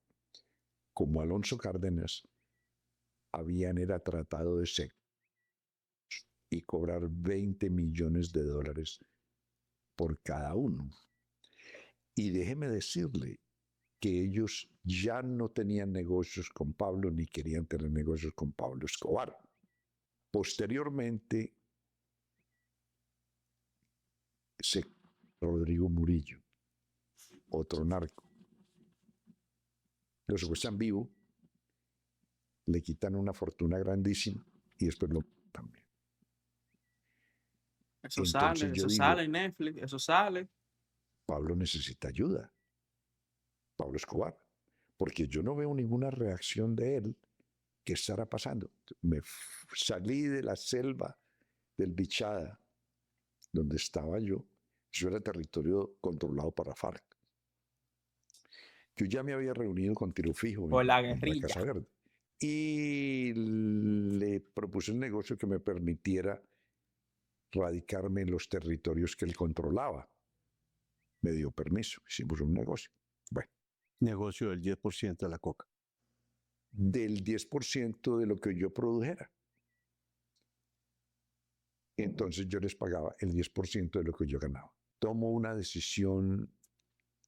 como a Alonso Cárdenas, habían era tratado de secuestrar y cobrar $20 millones por cada uno. Y déjeme decirle que ellos ya no tenían negocios con Pablo ni querían tener negocios con Pablo Escobar. Posteriormente, Rodrigo Murillo, otro narco. Lo secuestran vivo, le quitan una fortuna grandísima y después lo también. Eso Entonces sale, yo eso digo, sale en Netflix, eso sale. Pablo necesita ayuda, Pablo Escobar, porque yo no veo ninguna reacción de él. ¿Qué estará pasando? Me salí de la selva del Bichada, donde estaba yo. Eso era territorio controlado por la FARC. Yo ya me había reunido con Tiro Fijo Por la en la guerrilla. Casa Verde y le propuse un negocio que me permitiera radicarme en los territorios que él controlaba. Me dio permiso, hicimos un negocio. Bueno, Negocio del 10% de la coca. del 10% de lo que yo produjera. Entonces yo les pagaba el 10% de lo que yo ganaba. Tomo una decisión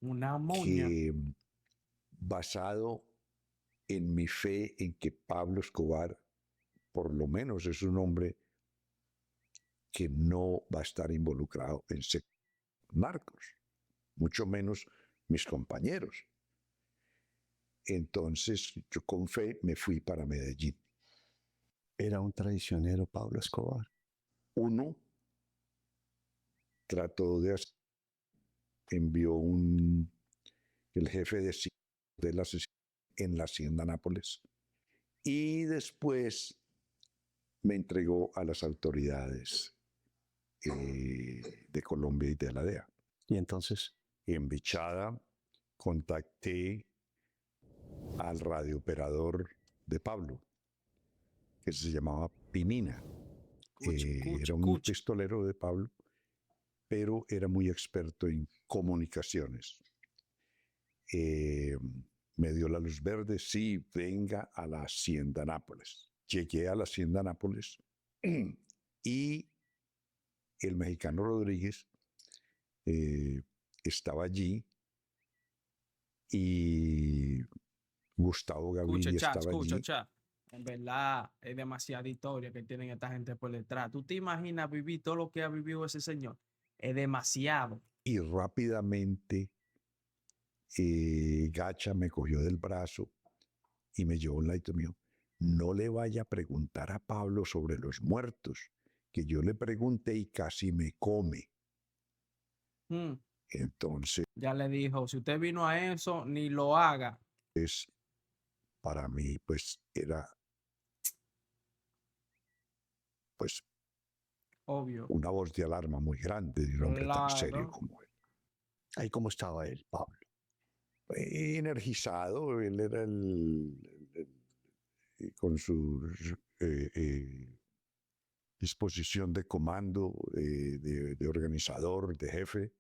Una moña. que, basado en mi fe en que Pablo Escobar, por lo menos, es un hombre que no va a estar involucrado en narcos, mucho menos mis compañeros. Entonces, yo con fe me fui para Medellín. Era un traicionero Pablo Escobar. Uno trató de hacer, envió el jefe de la en la hacienda Nápoles y después me entregó a las autoridades de Colombia y de la DEA. Y entonces, En Bichada contacté al radiooperador de Pablo, que se llamaba Pinina. Era un pistolero de Pablo, pero era muy experto en comunicaciones. Me dio la luz verde, sí, venga a la hacienda Nápoles. Llegué a la hacienda Nápoles y el mexicano Rodríguez estaba allí y Gustavo Escucha, Gaviria chat, estaba escucha, allí. chat. En verdad, es demasiada historia que tienen esta gente por detrás. ¿Tú te imaginas vivir todo lo que ha vivido ese señor? Es demasiado. Y rápidamente Gacha me cogió del brazo y me llevó a un ladito mío. No le vaya a preguntar a Pablo sobre los muertos, que yo le pregunté y casi me come. Mm, Entonces, Ya le dijo, si usted vino a eso, ni lo haga. para mí, pues era pues Obvio. una voz de alarma muy grande de un hombre tan serio Claro. como él. Ahí cómo estaba él, Pablo. Energizado, él era con su disposición de comando, de organizador, de jefe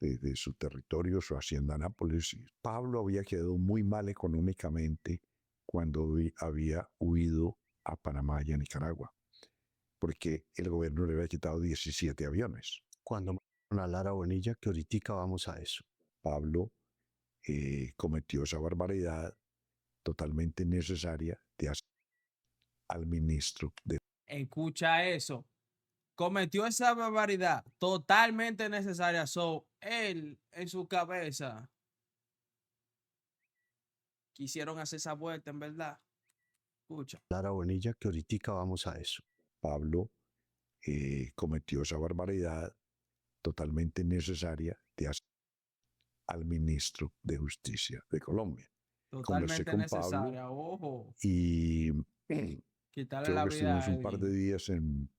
de su territorio, su hacienda Nápoles. Pablo había quedado muy mal económicamente cuando había huido a Panamá y a Nicaragua, porque el gobierno le había quitado 17 aviones. Cuando mataron a Lara Bonilla, que ahorita vamos a eso. Pablo cometió esa barbaridad totalmente innecesaria de hacer al ministro de... Escucha eso. Cometió esa barbaridad totalmente necesaria. So, él en su cabeza quisieron hacer esa vuelta, en verdad. Escucha. Lara Bonilla, que ahorita vamos a eso. Pablo cometió esa barbaridad totalmente innecesaria de hacer al ministro de Justicia de Colombia. Conversé Totalmente con Pablo necesaria. Ojo. y Quitarle creo la que vida estuvimos a un par de alguien. días en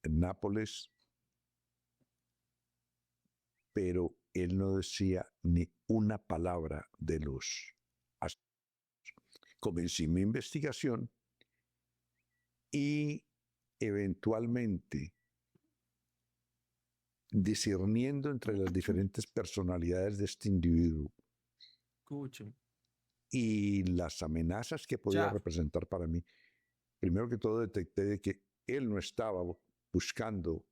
Nápoles, pero él no decía ni una palabra de los... Comencé mi investigación y eventualmente, discerniendo entre las diferentes personalidades de este individuo Escuchen. y las amenazas que podía Ya. representar para mí, primero que todo detecté de que él no estaba buscando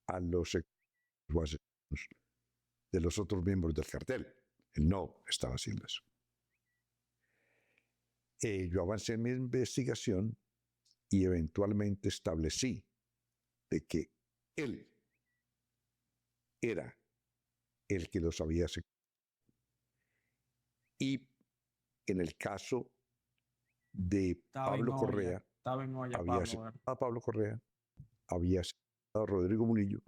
a los asesinos de los otros miembros del cartel. Él no estaba haciendo eso. Yo avancé en mi investigación y eventualmente establecí de que él era el que los había secuestrado. Y en el caso de Estaba en Pablo olla. Correa, Estaba en olla, había Pablo. asesinado a Pablo Correa, había asesinado a Rodrigo Murillo,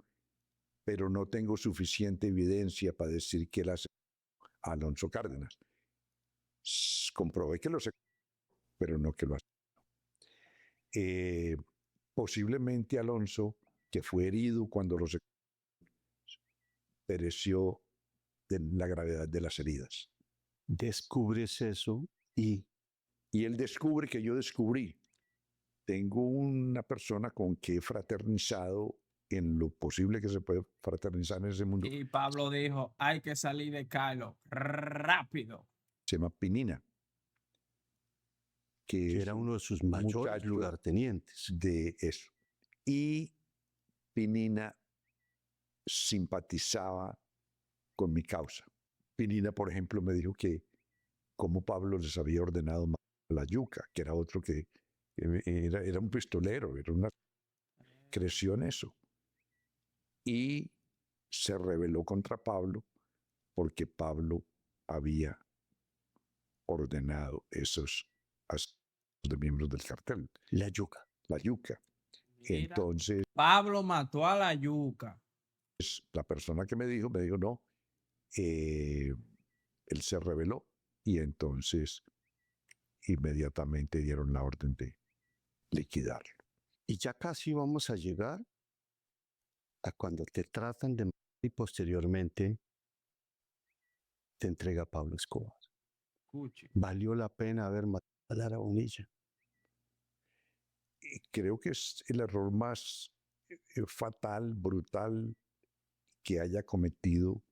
pero no tengo suficiente evidencia para decir que él asesinó a Alonso Cárdenas. Comprobé que lo secuestró, pero no que lo asesinó. Posiblemente Alonso, que fue herido cuando lo secuestró, pereció de la gravedad de las heridas. Descubres eso y él descubre que yo descubrí. Tengo una persona con que he fraternizado en lo posible que se puede fraternizar en ese mundo. Y Pablo dijo, hay que salir de Carlos rápido. Se llama Pinina, que es era un uno de sus mayores muchacho lugartenientes. de eso. Y Pinina simpatizaba con mi causa. Pinina, por ejemplo, me dijo que como Pablo les había ordenado matar a la yuca, que era otro que era un pistolero, creció en eso. Y se rebeló contra Pablo porque Pablo había ordenado esos asesinos de miembros del cartel. La yuca. La yuca. Mira, Entonces, Pablo mató a la yuca. la persona que me dijo, no, él se rebeló y entonces inmediatamente dieron la orden de liquidarlo. Y ya casi vamos a llegar a cuando te tratan de matar y posteriormente te entrega Pablo Escobar. Escuche. Valió la pena haber matado a Lara Bonilla. Y creo que es el error más fatal, brutal que haya cometido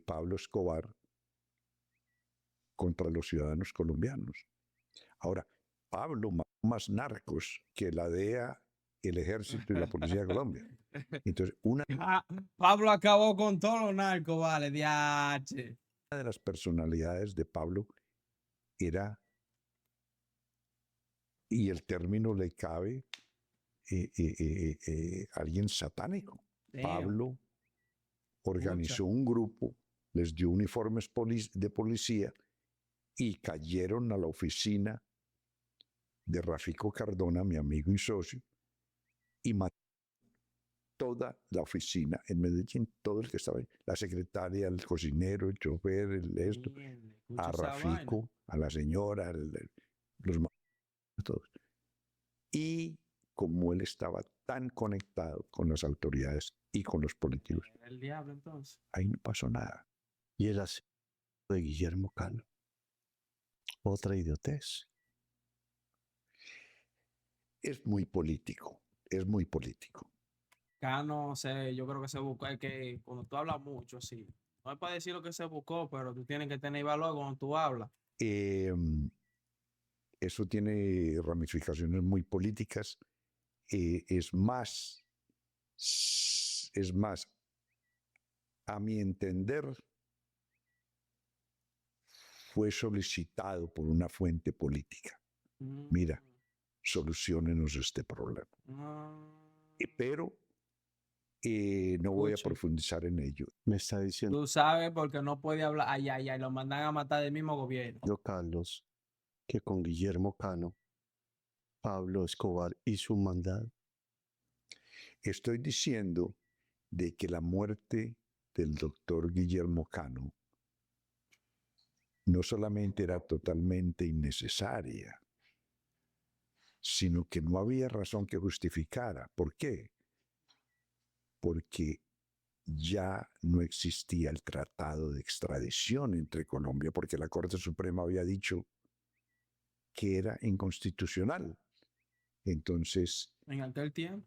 Pablo Escobar contra los ciudadanos colombianos. Ahora, Pablo mató más narcos que la DEA, el Ejército y la Policía de Colombia. Entonces, Pablo acabó con todos los narcos, vale, diache. de las personalidades de Pablo era, y el término le cabe, alguien satánico. Damn. Pablo organizó Pucha. un grupo, les dio uniformes de policía y cayeron a la oficina de Rafico Cardona, mi amigo y socio, y mataron toda la oficina en Medellín, todo el que estaba ahí, la secretaria, el cocinero, el chofer, esto, Mierda, escucha a esa vaina. Rafico, a la señora, los todos. Y como él estaba tan conectado con las autoridades y con los políticos, El diablo entonces. ahí no pasó nada. Y el asesino de Guillermo Cano. Otra idiotez. Es muy político, es muy político. Cano, yo creo que se buscó, es que cuando tú hablas mucho, sí. No es para decir lo que se buscó, pero tú tienes que tener valor cuando tú hablas. Eso tiene ramificaciones muy políticas. Es más, a mi entender, fue solicitado por una fuente política. Mira, soluciónenos este problema. Pero no voy a Escuche. profundizar en ello. Me está diciendo Tú sabes porque no puede hablar. Ay, ay, ay, lo mandan a matar del mismo gobierno. Carlos que con Guillermo Cano, Pablo Escobar hizo un mandado. Estoy diciendo de que la muerte del doctor Guillermo Cano no solamente era totalmente innecesaria, sino que no había razón que justificara. ¿Por qué? Porque ya no existía el tratado de extradición entre Colombia, porque la Corte Suprema había dicho que era inconstitucional. Entonces, En aquel tiempo.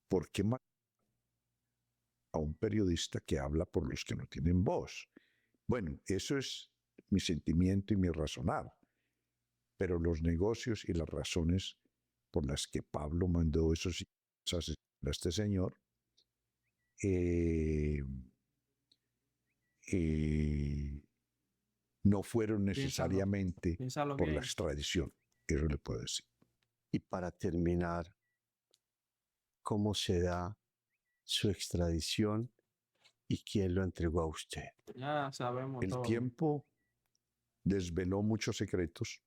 ¿por qué matar a un periodista que habla por los que no tienen voz? Bueno, eso es mi sentimiento y mi razonar. Pero los negocios y las razones por las que Pablo mandó esos asesinos a este señor no fueron necesariamente Piénsalo por la bien. extradición. Eso le puedo decir. Y para terminar, ¿cómo se da su extradición y quién lo entregó a usted? Ya sabemos El todo. tiempo desveló muchos secretos.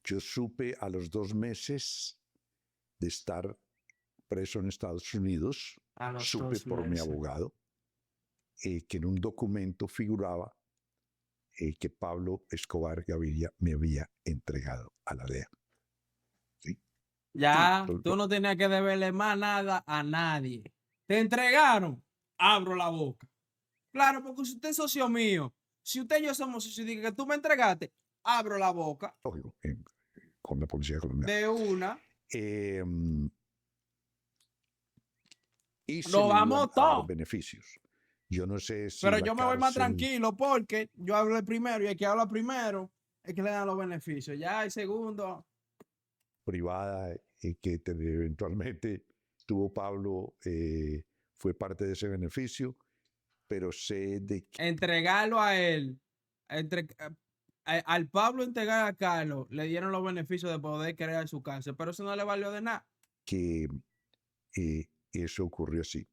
Yo supe a los 2 meses de estar preso en Estados Unidos, A los supe 2 por mi meses. abogado que en un documento figuraba que Pablo Escobar Gaviria me había entregado a la DEA. ¿Sí? Ya, Entonces, tú no tenías que deberle más nada a nadie. Te entregaron, abro la boca. Claro, porque si usted es socio mío, si usted y yo somos socios y dice que tú me entregaste, abro la boca lógico, con la policía colombiana. de una. Y se Lo le iban vamos a dar todos. beneficios. Yo no sé si Pero la yo me voy más cárcel, tranquilo porque yo hablé primero y el que habla primero es que le dan los beneficios. Ya el segundo, privada que eventualmente tuvo Pablo fue parte de ese beneficio, pero sé de entregarlo a él. Al Pablo entregar a Carlos, le dieron los beneficios de poder crear su cárcel, pero eso no le valió de nada. que eso ocurrió así,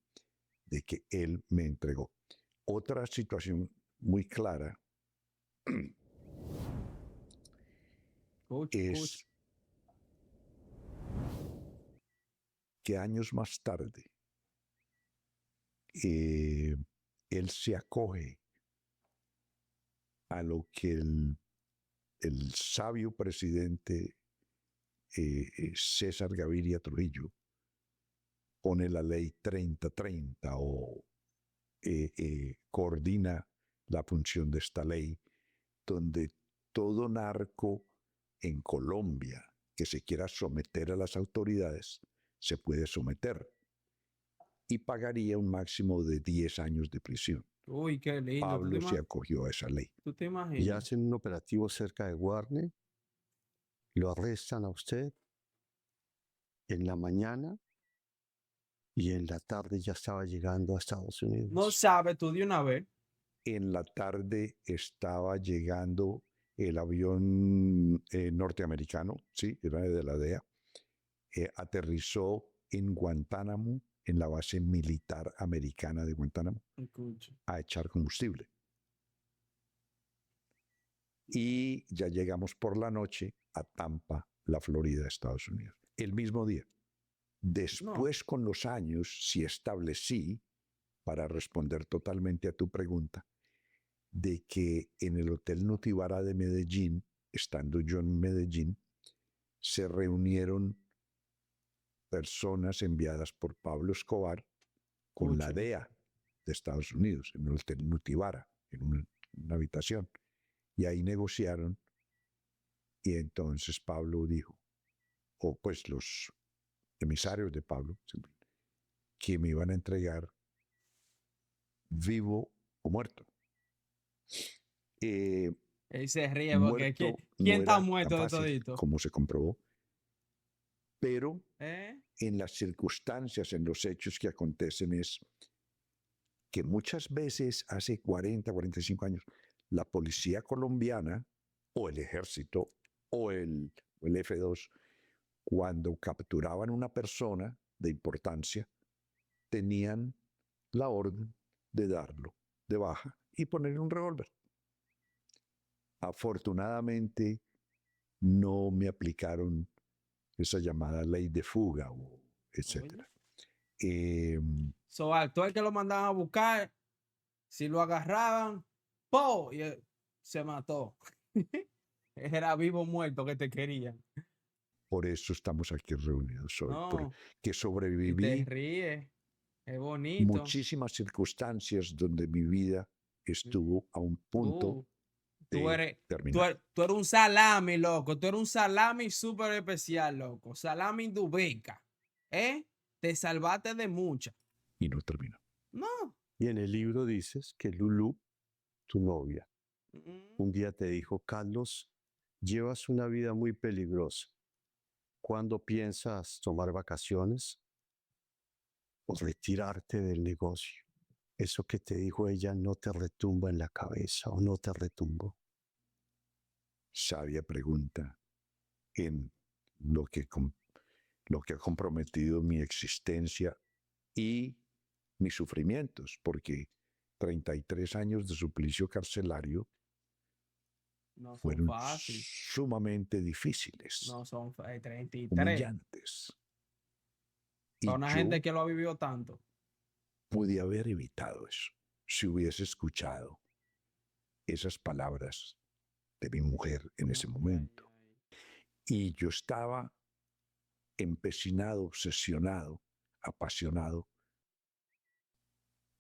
de que él me entregó. Otra situación muy clara es que años más tarde él se acoge a lo que el sabio presidente César Gaviria Trujillo pone la ley 3030 o coordina la función de esta ley, donde todo narco en Colombia que se quiera someter a las autoridades se puede someter y pagaría un máximo de 10 años de prisión. Uy, qué lindo. Pablo se acogió a esa ley. ¿Tú te Y imaginas? hacen un operativo cerca de Guarne, lo arrestan a usted en la mañana y en la tarde ya estaba llegando a Estados Unidos. No sabes tú de una vez. En la tarde estaba llegando el avión norteamericano, sí, era de la DEA, aterrizó en Guantánamo, en la base militar americana de Guantánamo, Escucho. a echar combustible. Y ya llegamos por la noche a Tampa, la Florida, Estados Unidos. El mismo día. Después, con los años, sí establecí, para responder totalmente a tu pregunta, de que en el Hotel Notivara de Medellín, estando yo en Medellín, se reunieron personas enviadas por Pablo Escobar con la Escucho. DEA de Estados Unidos, en el Hotel Notivara, en una habitación. Y ahí negociaron, y entonces Pablo dijo, o pues los emisarios de Pablo, que me iban a entregar vivo o muerto. Él se ríe porque Muerto ¿quién no está era muerto tan de fácil, todito? como se comprobó, pero ¿Eh? en las circunstancias, en los hechos que acontecen es que muchas veces hace 40, 45 años, la policía colombiana o el ejército o el F2, cuando capturaban una persona de importancia, tenían la orden de darlo de baja y ponerle un revólver. Afortunadamente, no me aplicaron esa llamada ley de fuga, o etcétera. Al todo el que lo mandaban a buscar, si lo agarraban, ¡po! Y se mató. Era vivo o muerto que te querían. Por eso estamos aquí reunidos hoy, No, porque y te sobreviví ríes. Es bonito. muchísimas circunstancias donde mi vida estuvo a un punto Tú de eres, terminar. tú eres un salami, loco. Tú eres un salami súper especial, loco. Salami dubeca. ¿Eh? Te salvaste de muchas. Y no terminó. No. Y en el libro dices que Lulu, tu novia, un día te dijo, Carlos, llevas una vida muy peligrosa. ¿Cuándo piensas tomar vacaciones o retirarte del negocio? Eso que te dijo ella no te retumba en la cabeza o no te retumbó. Sabia pregunta en lo que ha comprometido mi existencia y mis sufrimientos, porque 33 años de suplicio carcelario No son fueron fáciles. sumamente difíciles, No son 33. humillantes. Y Para una yo gente que lo ha vivido tanto. pude haber evitado eso si hubiese escuchado esas palabras de mi mujer en ese momento. Y yo estaba empecinado, obsesionado, apasionado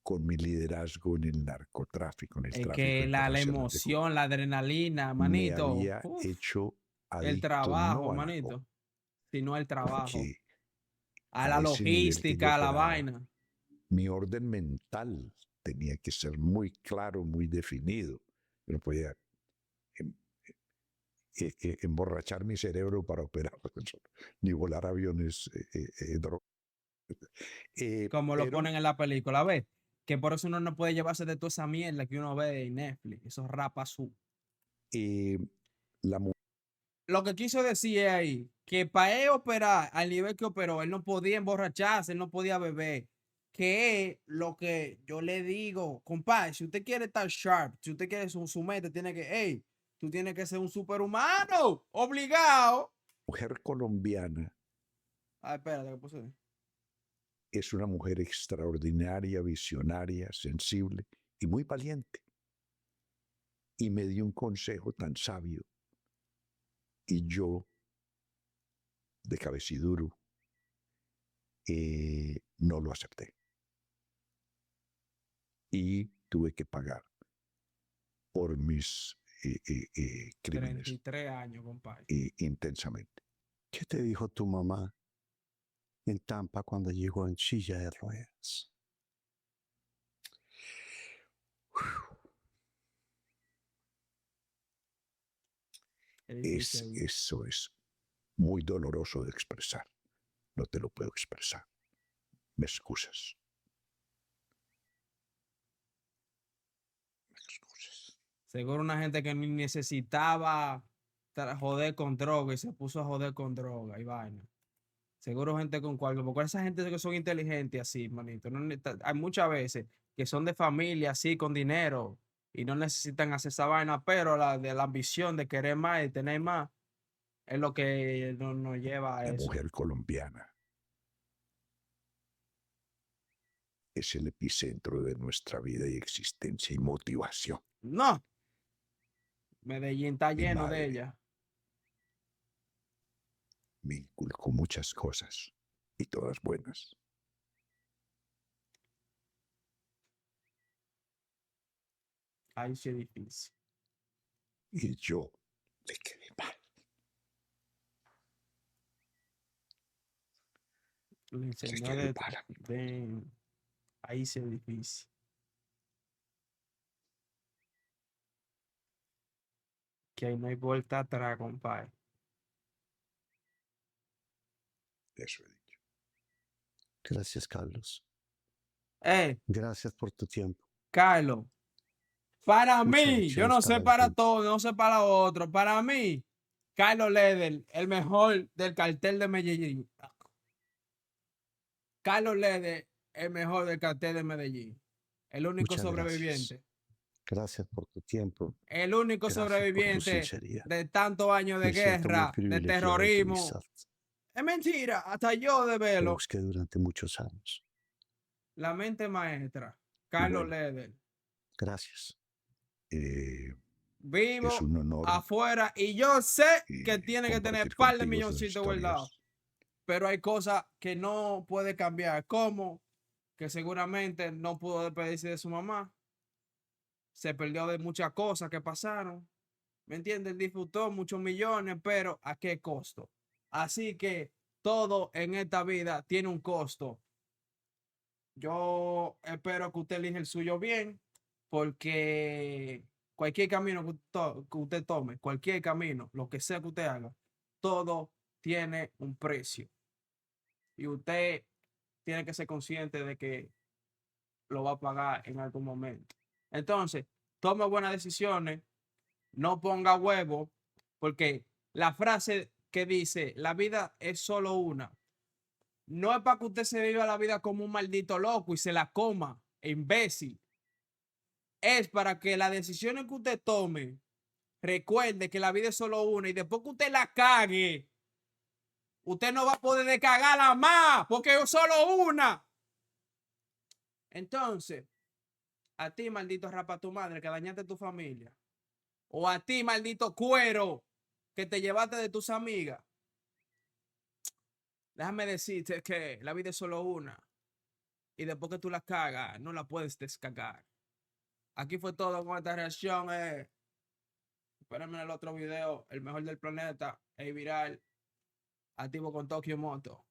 con mi liderazgo en el narcotráfico, en el Es tráfico que la internacional de cocaína. emoción, la adrenalina, Me manito. había Uf, hecho el adicto trabajo, no a la manito. Sino el trabajo. porque A la ese nivel que yo logística, a la operaba, vaina. mi orden mental tenía que ser muy claro, muy definido. Yo no podía emborrachar mi cerebro para operar, ni volar aviones, Como lo pero ponen en la película, ¿ves? Que por eso uno no puede llevarse de toda esa mierda que uno ve en Netflix, esos rapas azul. la mujer Lo que quiso decir es ahí que para él operar al nivel que operó, él no podía emborracharse, él no podía beber. Que es lo que yo le digo, compadre, si usted quiere estar sharp, si usted quiere su mente, tiene que, hey, tú tienes que ser un superhumano, obligado. colombiana Ah, espérate, ¿qué puse? es una mujer extraordinaria, visionaria, sensible y muy valiente. Y me dio un consejo tan sabio. Y yo, de cabeciduro, no lo acepté. Y tuve que pagar por mis crímenes 33 años, compadre. intensamente. ¿Qué te dijo tu mamá en Tampa cuando llegó en silla de ruedas? Eso es muy doloroso de expresar. No te lo puedo expresar. Me excusas. Seguro una gente que ni necesitaba joder con droga y se puso a joder con droga y vaina. Seguro gente con cualquier, porque esa gente que son inteligentes así, manito. Hay muchas veces que son de familia así, con dinero, y no necesitan hacer esa vaina, pero la ambición de querer más y tener más es lo que nos lleva a La eso. mujer colombiana es el epicentro de nuestra vida y existencia y motivación. No, Medellín está Mi lleno de madre ella. me inculcó muchas cosas y todas buenas. Ahí sí es difícil. Y yo le quedé mal. Le Le enseñó quedé mal a mi ahí sí es difícil. Que ahí no hay vuelta atrás, compadre. eso he dicho. Gracias, Carlos. Gracias por tu tiempo. Carlos, para Muchas mí, yo lecciones no sé para la para gente. todo, no sé para otro. Para mí, Carlos Leder, el mejor del cartel de Medellín. Carlos Leder, el mejor del cartel de Medellín. El único Muchas gracias. sobreviviente. Gracias por tu tiempo. El único Gracias por tu sobreviviente sinceridad. de tantos años de Me siento muy guerra, de privilegiado de tu terrorismo. amistad. Es mentira, hasta yo de Te verlo. busqué durante muchos años. La mente maestra, Y Carlos bueno, Leder. Gracias. es Vivo un honor afuera y yo sé que tiene que tener compartir un par de contigo esas milloncitos guardados. historias. Pero hay cosas que no puede cambiar, como que seguramente no pudo despedirse de su mamá, se perdió de muchas cosas que pasaron, ¿me entiendes? Disfrutó muchos millones, pero ¿a qué costo? Así que todo en esta vida tiene un costo. Yo espero que usted elija el suyo bien, porque cualquier camino que usted tome, cualquier camino, lo que sea que usted haga, todo tiene un precio. Y usted tiene que ser consciente de que lo va a pagar en algún momento. Entonces, tome buenas decisiones, no ponga huevo, porque la frase que dice, la vida es solo una, no es para que usted se viva la vida como un maldito loco y se la coma, imbécil. Es para que las decisiones que usted tome, recuerde que la vida es solo una y después que usted la cague, usted no va a poder descagarla más, porque es solo una. Entonces, a ti, maldito rapa tu madre, que dañaste tu familia. O a ti, maldito cuero, que te llevaste de tus amigas. Déjame decirte que la vida es solo una. Y después que tú la cagas, no la puedes descargar. Aquí fue todo con esta reacción. Espérenme en el otro video. El mejor del planeta. El viral. Activo con Tokyo Moto.